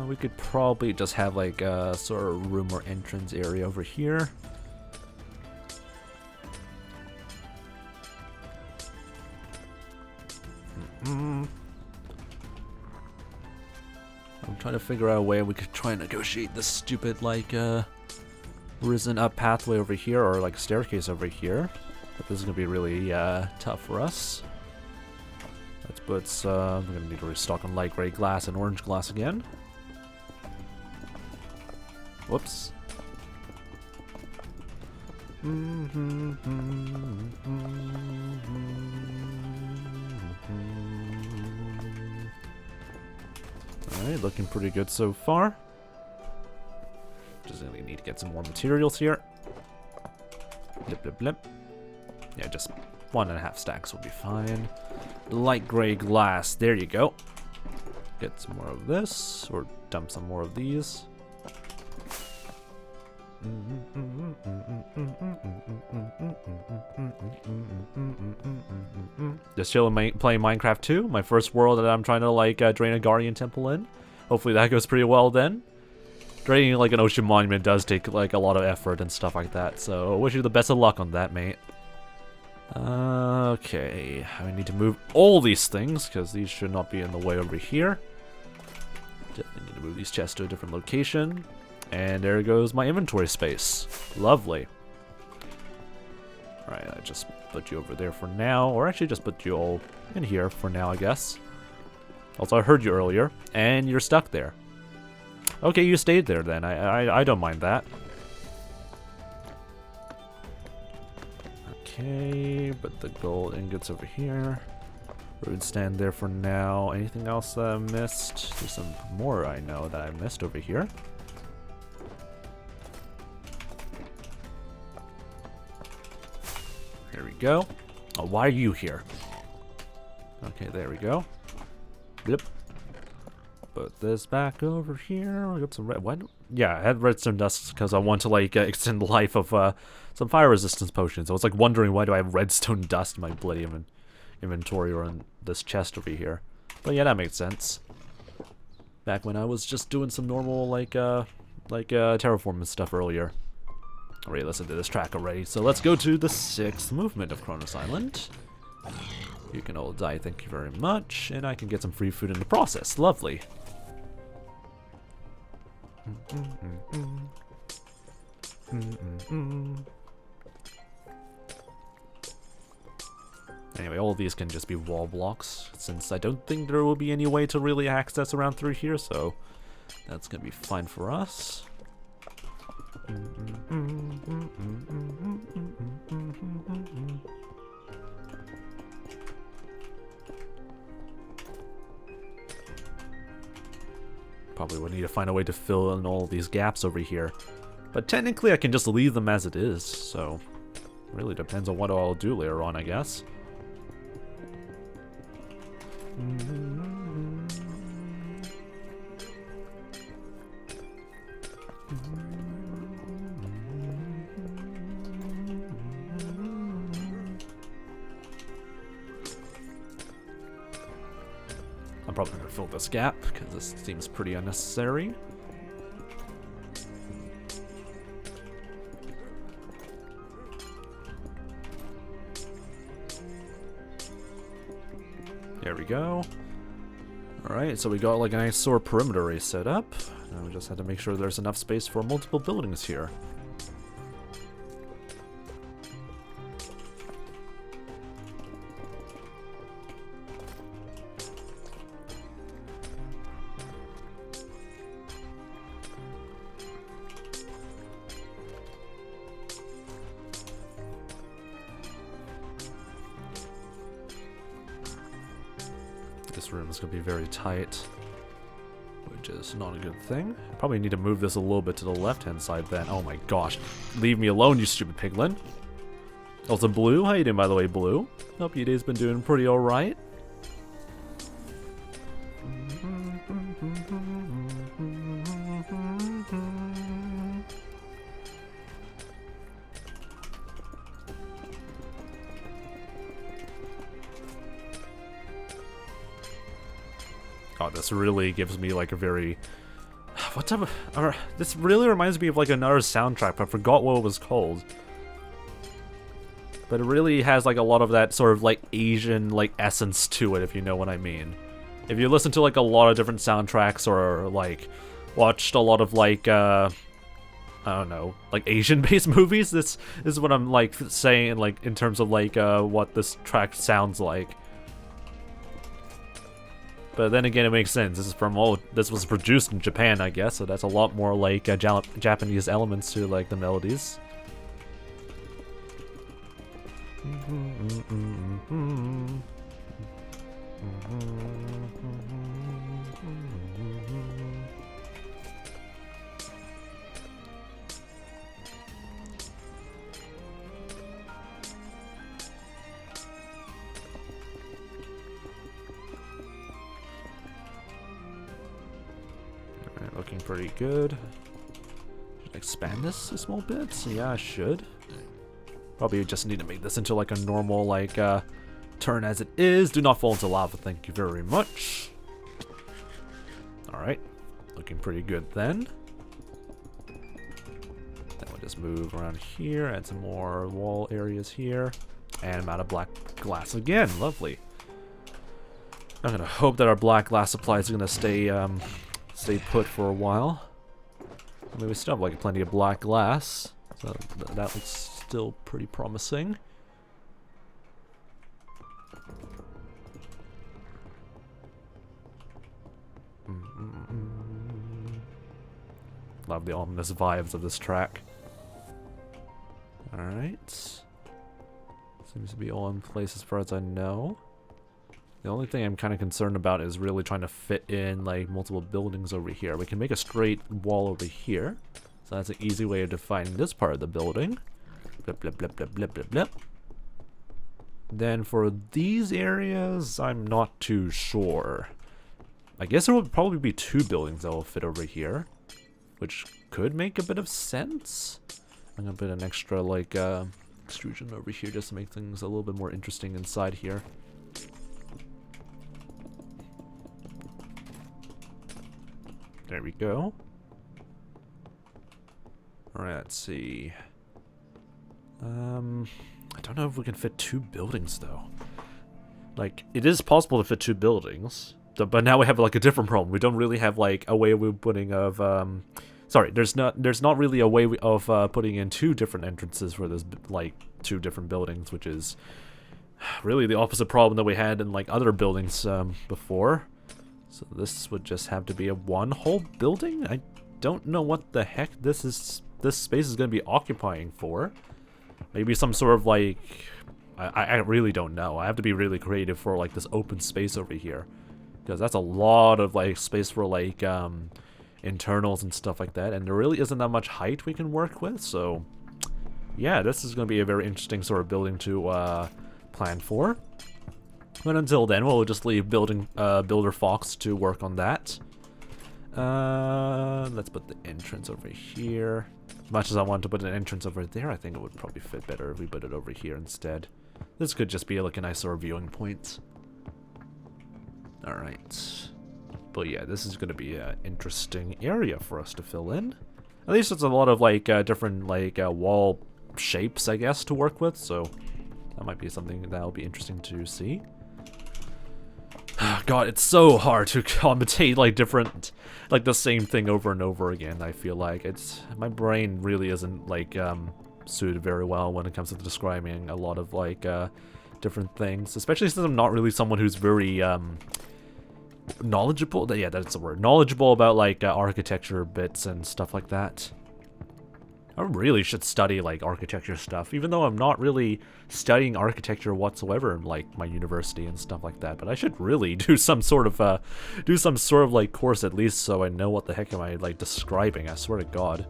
Speaker 1: We could probably just have like a sort of room or entrance area over here. I'm trying to figure out a way we could try and negotiate this stupid like risen up pathway over here, or like staircase over here. But this is gonna be really tough for us. Let's put we're gonna need to restock on light gray glass and orange glass again. Whoops. Alright, looking pretty good so far. Just gonna need to get some more materials here. Blip, blip, blip. Yeah, just 1.5 stacks will be fine. Light gray glass, there you go. Get some more of this, or dump some more of these. Just chilling, playing Minecraft 2, my first world that I'm trying to like drain a Guardian Temple in. Hopefully that goes pretty well then. Draining like an ocean monument does take like a lot of effort and stuff like that, so I wish you the best of luck on that, mate. Okay, I need to move all these things because these should not be in the way over here. Definitely need to move these chests to a different location. And there goes my inventory space. Lovely. Alright, I just put you over there for now, or actually just put you all in here for now, I guess. Also, I heard you earlier, and you're stuck there. Okay, you stayed there then. I don't mind that. Okay, put the gold ingots over here. Rune stand there for now. Anything else that I missed? There's some more I know that I missed over here. There we go. Oh, why are you here? Okay, there we go. Blip. Put this back over here. I got some red. What? Yeah, I had redstone dust because I want to like extend the life of some fire resistance potions. I was like wondering why do I have redstone dust in my bloody inventory or in this chest over here. But yeah, that makes sense. Back when I was just doing some normal like terraforming stuff earlier. Already listened to this track already, so let's go to the 6th movement of Kronos Island. You can all die, thank you very much, and I can get some free food in the process. Lovely. Anyway, all of these can just be wall blocks, since I don't think there will be any way to really access around through here, so that's gonna be fine for us. Probably would need to find a way to fill in all these gaps over here. But technically I can just leave them as it is, so really depends on what I'll do later on, I guess. I'm probably going to fill this gap, because this seems pretty unnecessary. There we go. Alright, so we got like a nice sort of perimeter array set up. Now we just have to make sure there's enough space for multiple buildings here. This room is going to be very tight, which is not a good thing. Probably need to move this a little bit to the left-hand side then. Oh my gosh. Leave me alone, you stupid piglin. Also, Blue. How you doing, by the way, Blue? Hope your day's been doing pretty alright. Oh, this really gives me like a very... What type of... this really reminds me of like another soundtrack, but I forgot what it was called. But it really has like a lot of that sort of like Asian like essence to it, if you know what I mean. If you listen to like a lot of different soundtracks or like watched a lot of like I don't know, like Asian-based movies, this is what I'm like saying like in terms of like what this track sounds like. But then again, it makes sense. This is from this was produced in Japan, I guess, so that's a lot more like Japanese elements to like the melodies. Looking pretty good. Should I expand this a small bit? Yeah, I should. Probably just need to make this into like a normal like turn as it is. Do not fall into lava, thank you very much. Alright. Looking pretty good then. Then we'll just move around here, add some more wall areas here. And I'm out of black glass again. Lovely. I'm gonna hope that our black glass supply is gonna stay put for a while. I mean, we still have like plenty of black glass, so that looks still pretty promising. Love the ominous vibes of this track. Alright. Seems to be all in place as far as I know. The only thing I'm kind of concerned about is really trying to fit in like multiple buildings over here. We can make a straight wall over here. So that's an easy way of defining this part of the building. Blip, blip, blip, blip, blip, blip, blip. Then for these areas, I'm not too sure. I guess there will probably be 2 buildings that will fit over here, which could make a bit of sense. I'm gonna put an extra like extrusion over here just to make things a little bit more interesting inside here. There we go. Alright, let's see. I don't know if we can fit 2 buildings though. Like, it is possible to fit 2 buildings, but now we have like a different problem. We don't really have like a way of putting of sorry, there's not really a way of putting in 2 different entrances for this like 2 different buildings, which is really the opposite problem that we had in like other buildings before. So this would just have to be a 1 whole building. I don't know what the heck this space is going to be occupying for. Maybe some sort of like, I really don't know. I have to be really creative for like this open space over here, because that's a lot of like space for like internals and stuff like that, and there really isn't that much height we can work with. So yeah, this is going to be a very interesting sort of building to plan for. But until then, we'll just leave Builder Fox to work on that. Let's put the entrance over here. As much as I want to put an entrance over there, I think it would probably fit better if we put it over here instead. This could just be like a nice sort of viewing point. Alright. But yeah, this is going to be an interesting area for us to fill in. At least it's a lot of like different like wall shapes, I guess, to work with. So that might be something that'll be interesting to see. God, it's so hard to commentate like different, like the same thing over and over again. I feel like my brain really isn't like suited very well when it comes to describing a lot of like different things, especially since I'm not really someone who's very knowledgeable. Yeah, that's the word. Knowledgeable about like architecture bits and stuff like that. I really should study like architecture stuff, even though I'm not really studying architecture whatsoever in like my university and stuff like that. But I should really do some sort of like course at least, so I know what the heck am I like describing. I swear to God,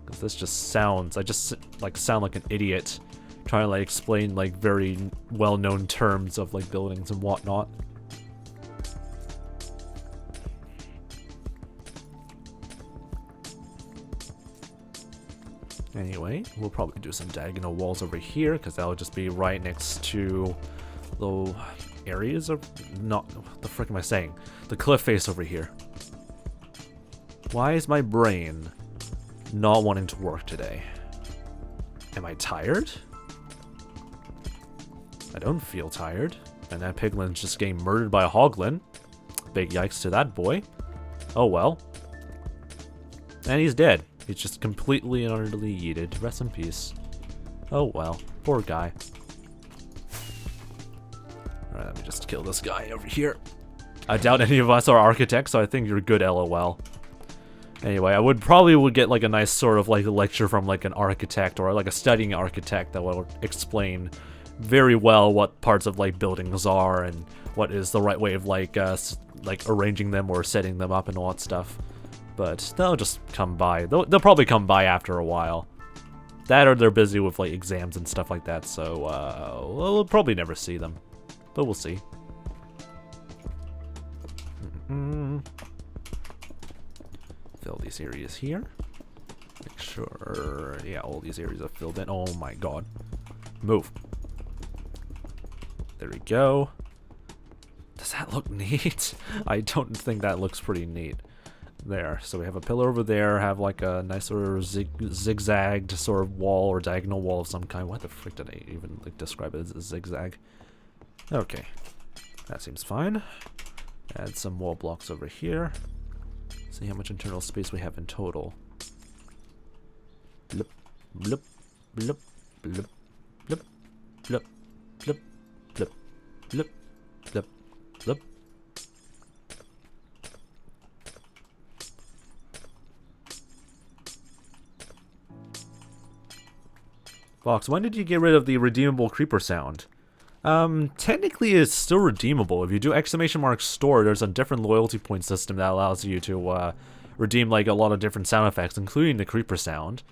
Speaker 1: because this just sounds, I just like sound like an idiot trying to like explain like very well-known terms of like buildings and whatnot. Anyway, we'll probably do some diagonal walls over here, because that'll just be right next to the areas of, not, what the frick am I saying? The cliff face over here. Why is my brain not wanting to work today? Am I tired? I don't feel tired. And that piglin's just getting murdered by a hoglin. Big yikes to that boy. Oh well. And he's dead. He's just completely and utterly yeeted. Rest in peace. Oh well. Poor guy. Alright, let me just kill this guy over here. I doubt any of us are architects, so I think you're good, LOL. Anyway, I would get like a nice sort of like a lecture from like an architect or like a studying architect that will explain very well what parts of like buildings are and what is the right way of like arranging them or setting them up and all that stuff. But they'll just come by. They'll probably come by after a while. That or they're busy with like exams and stuff like that, so we'll probably never see them. But we'll see. Fill these areas here. Make sure, yeah, all these areas are filled in. Oh my God. Move. There we go. Does that look neat? I don't think that looks pretty neat. There, so we have a pillar over there, have like a nice sort of zigzagged sort of wall or diagonal wall of some kind. What the frick did I even like describe it as a zigzag? Okay, that seems fine. Add some wall blocks over here. See how much internal space we have in total. Blip, blip, blip, blip, blip, blip, blip, blip, blip, blip, blip. Fox, when did you get rid of the redeemable creeper sound? Technically it's still redeemable. If you do !store, there's a different loyalty point system that allows you to redeem like a lot of different sound effects, including the creeper sound.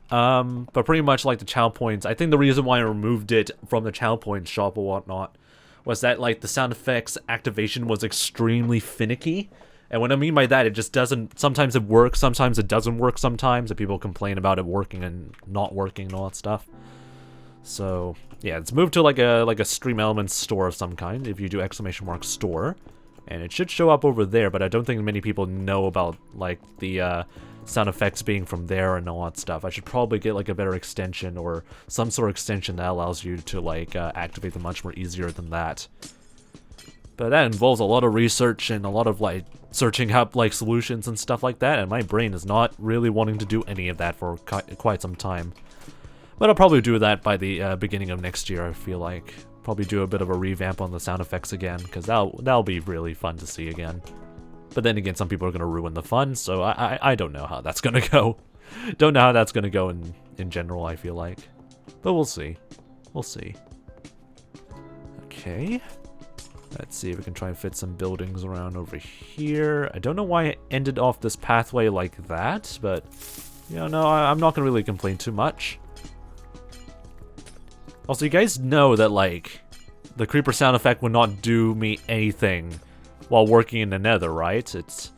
Speaker 1: But pretty much like the channel points, I think the reason why I removed it from the channel points shop or whatnot was that like the sound effects activation was extremely finicky. And what I mean by that, it just doesn't, sometimes it works, sometimes it doesn't work sometimes, and people complain about it working and not working and all that stuff. So, yeah, it's moved to like a Stream Elements store of some kind, if you do !store. And it should show up over there, but I don't think many people know about, like, the, sound effects being from there and all that stuff. I should probably get, like, a better extension, or some sort of extension that allows you to, like, activate them much more easier than that. But that involves a lot of research and a lot of, like, searching up, like, solutions and stuff like that, and my brain is not really wanting to do any of that for quite some time. But I'll probably do that by the beginning of next year, I feel like. Probably do a bit of a revamp on the sound effects again, because that'll be really fun to see again. But then again, some people are going to ruin the fun, so I don't know how that's going to go. Don't know how that's going to go in general, I feel like. But we'll see. We'll see. Okay. Let's see if we can try and fit some buildings around over here. I don't know why it ended off this pathway like that, but, you know, no, I'm not going to really complain too much. Also, you guys know that, like, the creeper sound effect would not do me anything while working in the nether, right? It's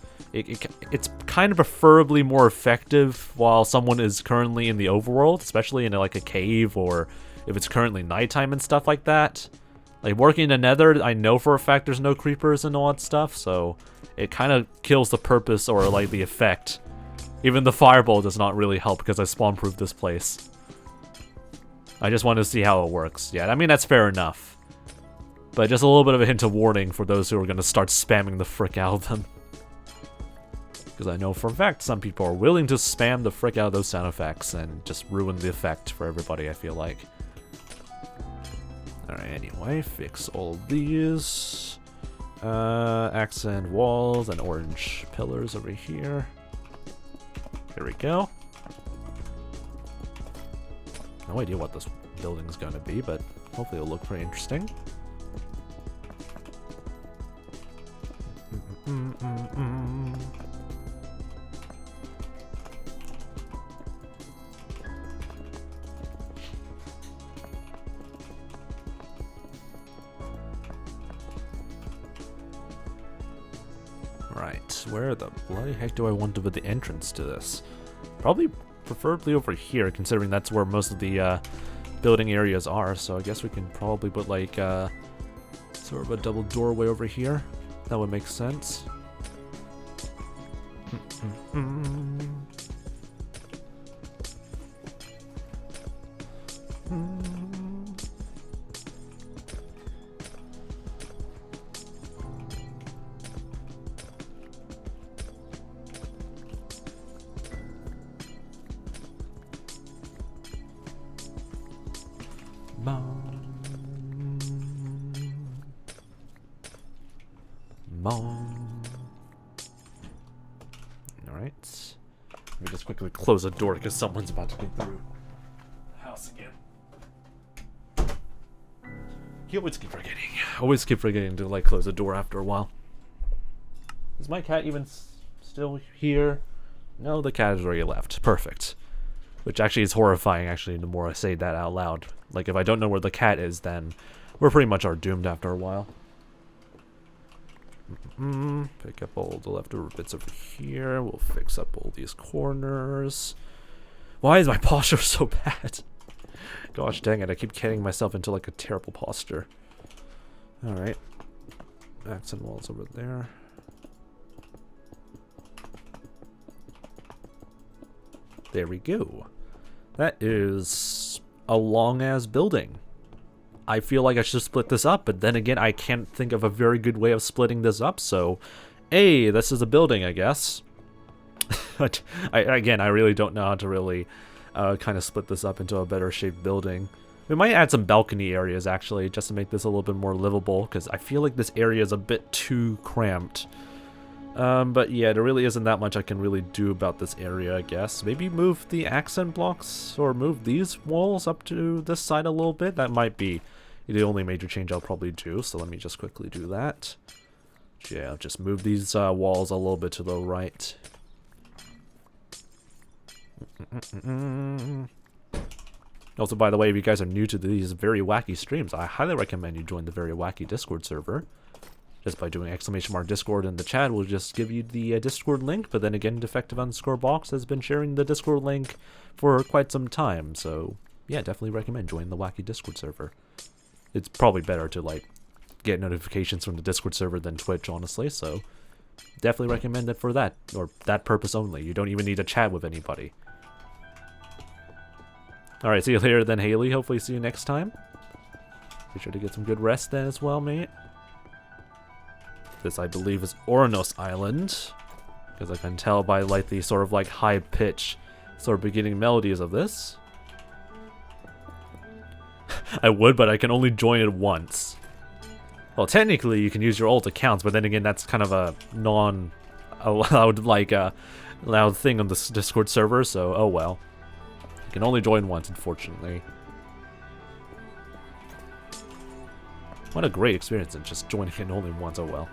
Speaker 1: kind of preferably more effective while someone is currently in the overworld, especially in, like, a cave, or if it's currently nighttime and stuff like that. Like, working in the nether, I know for a fact there's no creepers and all that stuff, so it kind of kills the purpose, or, like, the effect. Even the fireball does not really help because I spawn-proofed this place. I just wanted to see how it works. Yeah, I mean, that's fair enough. But just a little bit of a hint of warning for those who are going to start spamming the frick out of them. Because I know for a fact some people are willing to spam the frick out of those sound effects and just ruin the effect for everybody, I feel like. Alright, anyway, fix all of these. Accent walls and orange pillars over here. There we go. No idea what this building's going to be, but hopefully it'll look pretty interesting. Right, where the bloody heck do I want to put the entrance to this? Probably, preferably over here, considering that's where most of the building areas are, so I guess we can probably put, like, sort of a double doorway over here. That would make sense. Alright. Let me just quickly close the door because someone's about to go through the house again. You always keep forgetting. Always keep forgetting to, like, close the door after a while. Is my cat even still here? No, the cat has already left. Perfect. Which actually is horrifying, actually, the more I say that out loud. Like, if I don't know where the cat is, then we're pretty much are doomed after a while. Pick up all the leftover bits over here. We'll fix up all these corners. Why is my posture so bad? Gosh dang it, I keep getting myself into, like, a terrible posture. Alright. Accent walls over there. There we go. That is a long-ass building. I feel like I should split this up, but then again, I can't think of a very good way of splitting this up, so... Hey, this is a building, I guess. But, again, I really don't know how to really kind of split this up into a better shaped building. We might add some balcony areas, actually, just to make this a little bit more livable, because I feel like this area is a bit too cramped. But yeah, there really isn't that much I can really do about this area, I guess. Maybe move the accent blocks, or move these walls up to this side a little bit. That might be the only major change I'll probably do, so let me just quickly do that. Yeah, I'll just move these walls a little bit to the right. Also, by the way, if you guys are new to these Very Wacky streams, I highly recommend you join the Very Wacky Discord server. just by doing !Discord in the chat will just give you the Discord link. But then again, Defective_Box has been sharing the Discord link for quite some time, so yeah, definitely recommend joining the Wacky Discord server. It's probably better to like get notifications from the Discord server than Twitch, honestly, so definitely recommend it for that, or that purpose only. You don't even need to chat with anybody. Alright, see you later then, Haley. Hopefully see you next time. Be sure to get some good rest then as well, mate. This, I believe, is Oranos Island, because I can tell by like the sort of like high pitch sort of beginning melodies of this. I would, but I can only join it once. Well, technically you can use your old accounts, but then again, that's kind of a non-allowed like loud thing on this Discord server, so oh well. You can only join once, unfortunately. What a great experience in just joining it only once, oh well.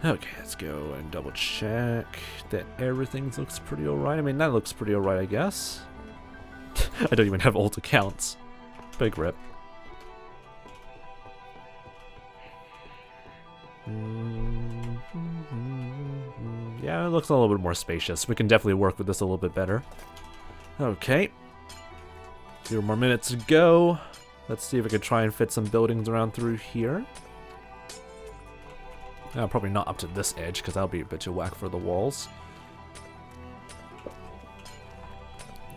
Speaker 1: Okay, let's go and double check that everything looks pretty alright. I mean, that looks pretty alright, I guess. I don't even have old accounts. Big rip. Yeah, it looks a little bit more spacious. We can definitely work with this a little bit better. Okay. A few more minutes to go. Let's see if I can try and fit some buildings around through here. Probably not up to this edge, because that'll be a bit too whack for the walls.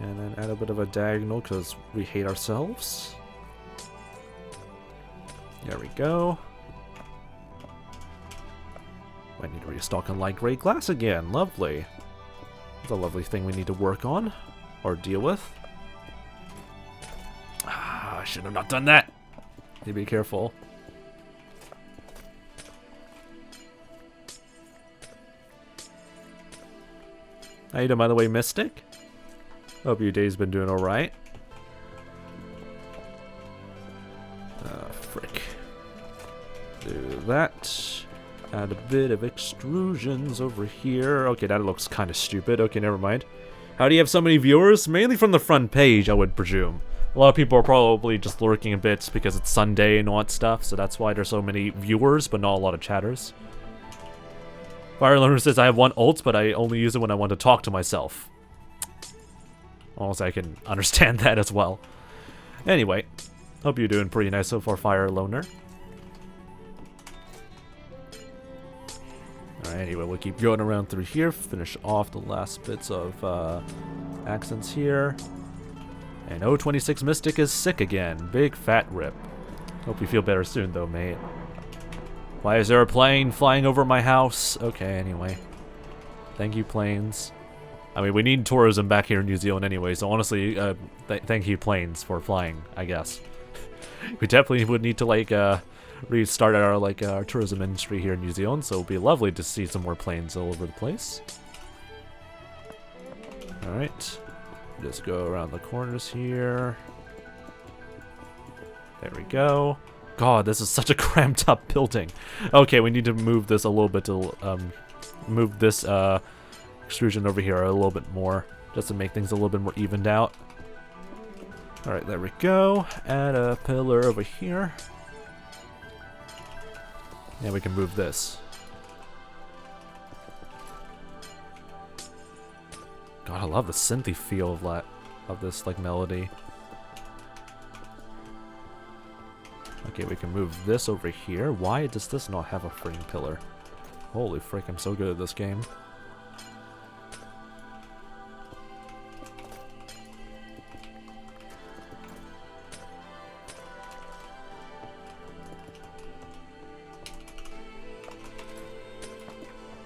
Speaker 1: And then add a bit of a diagonal, because we hate ourselves. There we go. I need to restock on light gray glass again. Lovely. That's a lovely thing we need to work on. Or deal with. Ah, I should have not done that. Need to be careful. How you doing, by the way, Mystic? Hope your day's been doing alright. Frick. Do that. Add a bit of extrusions over here. Okay, that looks kind of stupid. Okay, never mind. How do you have so many viewers? Mainly from the front page, I would presume. A lot of people are probably just lurking a bit because it's Sunday and all that stuff, so that's why there's so many viewers, but not a lot of chatters. Firelearner says, I have one ult, but I only use it when I want to talk to myself. Also, I can understand that as well. Anyway, hope you're doing pretty nice so far, Firelearner. Alright, anyway, we'll keep going around through here, finish off the last bits of accents here. And 𝗦26 Mystic is sick again. Big fat rip. Hope you feel better soon though, mate. Why is there a plane flying over my house? Okay, anyway. Thank you, planes. I mean, we need tourism back here in New Zealand anyway, so honestly, thank you, planes, for flying, I guess. We definitely would need to, like, restart our tourism industry here in New Zealand, so it'd be lovely to see some more planes all over the place. Alright. Just go around the corners here. There we go. God, this is such a cramped up building. Okay, we need to move this a little bit to move this extrusion over here a little bit more, just to make things a little bit more evened out. Alright, there we go. Add a pillar over here. And we can move this. God, I love the synthy feel of this like melody. Okay, we can move this over here. Why does this not have a freaking pillar? Holy frick, I'm so good at this game.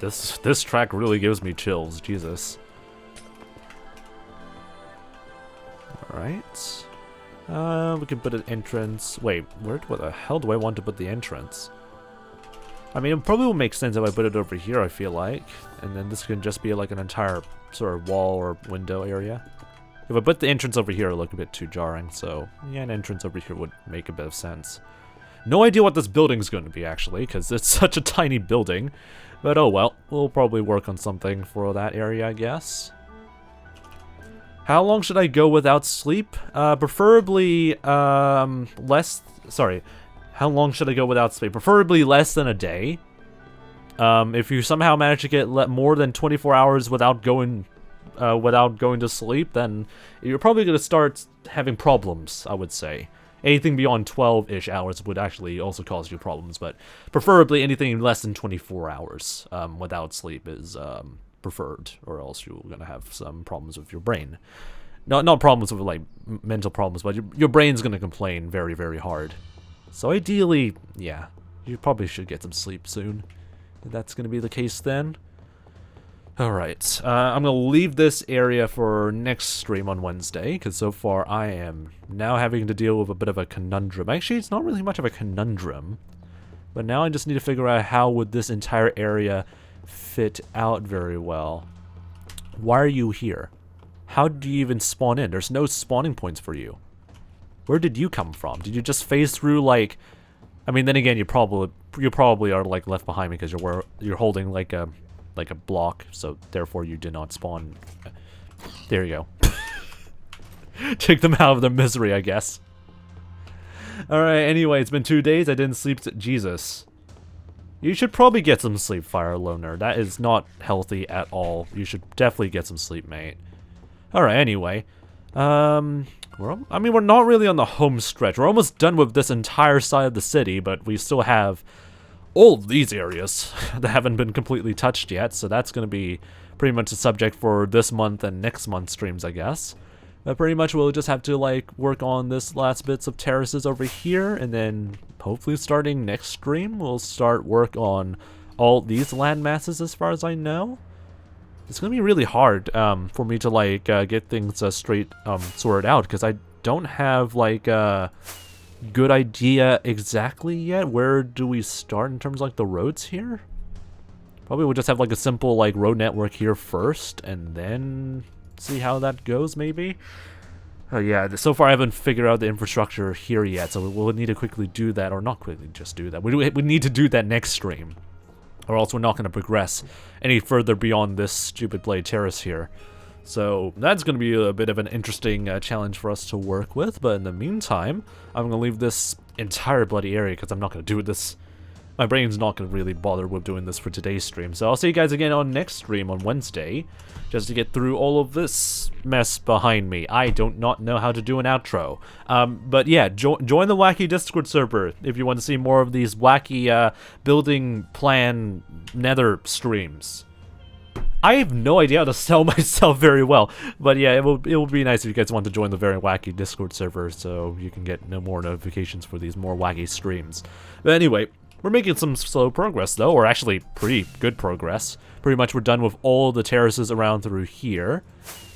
Speaker 1: This track really gives me chills, Jesus. Alright. We can put an entrance. Wait, where the hell do I want to put the entrance? I mean, it probably will make sense if I put it over here, I feel like. And then this can just be like an entire sort of wall or window area. If I put the entrance over here, it'll look a bit too jarring. So, yeah, an entrance over here would make a bit of sense. No idea what this building's going to be, actually, because it's such a tiny building. But oh well, we'll probably work on something for that area, I guess. How long should I go without sleep? Preferably, how How long should I go without sleep? Preferably less than a day. If you somehow manage to get more than 24 hours without going to sleep, then you're probably going to start having problems, I would say. Anything beyond 12-ish hours would actually also cause you problems, but preferably anything less than 24 hours without sleep is preferred, or else you're going to have some problems with your brain. Not problems with, like, mental problems, but your brain's going to complain very, very hard. So ideally, yeah, you probably should get some sleep soon. If that's going to be the case then. Alright, I'm going to leave this area for next stream on Wednesday, because so far I am now having to deal with a bit of a conundrum. Actually, it's not really much of a conundrum, but now I just need to figure out how would this entire area fit out very well. Why are you here? How did you even spawn in? There's no spawning points for you. Where did you come from? Did you just phase through, like... I mean, then again, you probably are, like, left behind because you're holding, like a block, so therefore you did not spawn. There you go. Take them out of their misery, I guess. Alright, anyway, it's been 2 days. I didn't sleep. Jesus. You should probably get some sleep, Fire Loner. That is not healthy at all. You should definitely get some sleep, mate. Alright, anyway. I mean, we're not really on the home stretch. We're almost done with this entire side of the city, but we still have all of these areas that haven't been completely touched yet, so that's going to be pretty much the subject for this month and next month's streams, I guess. But pretty much we'll just have to, like, work on this last bits of terraces over here, and then hopefully starting next stream, we'll start work on all these land masses as far as I know. It's going to be really hard for me to, like, get things straight sorted out, because I don't have, like, a good idea exactly yet. Where do we start in terms of, like, the roads here? Probably we'll just have, like, a simple, like, road network here first, and then see how that goes, maybe? Yeah, so far I haven't figured out the infrastructure here yet, so we'll need to quickly do that, or not quickly just do that. We need to do that next stream, or else we're not going to progress any further beyond this stupid blade terrace here. So that's going to be a bit of an interesting challenge for us to work with, but in the meantime, I'm going to leave this entire bloody area because I'm not going to do this. My brain's not going to really bother with doing this for today's stream, so I'll see you guys again on next stream on Wednesday, just to get through all of this mess behind me. I don't not know how to do an outro. But yeah, join the Wacky Discord server if you want to see more of these wacky building plan nether streams. I have no idea how to sell myself very well, but yeah, it will be nice if you guys want to join the very wacky Discord server so you can get no more notifications for these more wacky streams. But anyway, we're making some slow progress though, or actually pretty good progress. Pretty much we're done with all the terraces around through here.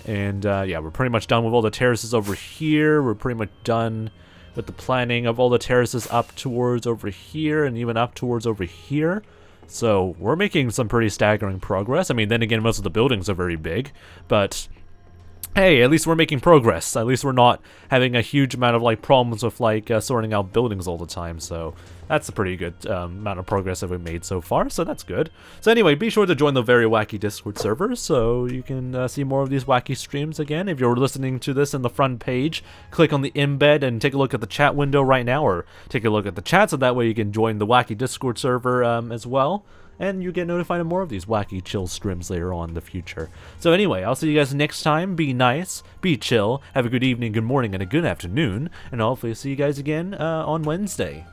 Speaker 1: And yeah, we're pretty much done with all the terraces over here. We're pretty much done with the planning of all the terraces up towards over here and even up towards over here. So we're making some pretty staggering progress. I mean, then again, most of the buildings are very big, but hey, at least we're making progress. At least we're not having a huge amount of, like, problems with, like, sorting out buildings all the time. So that's a pretty good amount of progress that we've made so far, so that's good. So anyway, be sure to join the very wacky Discord server so you can see more of these wacky streams again. If you're listening to this in the front page, click on the embed and take a look at the chat window right now, or take a look at the chat so that way you can join the wacky Discord server as well. And you get notified of more of these wacky chill streams later on in the future. So anyway, I'll see you guys next time. Be nice, be chill, have a good evening, good morning, and a good afternoon. And hopefully see you guys again on Wednesday.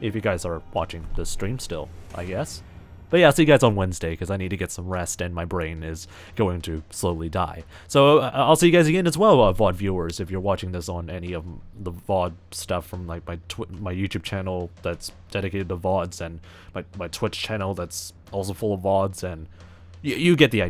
Speaker 1: If you guys are watching the stream still, I guess. But yeah, I'll see you guys on Wednesday, because I need to get some rest, and my brain is going to slowly die. So I'll see you guys again as well, VOD viewers, if you're watching this on any of the VOD stuff from, like, my YouTube channel that's dedicated to VODs, and my Twitch channel that's also full of VODs, and you get the idea.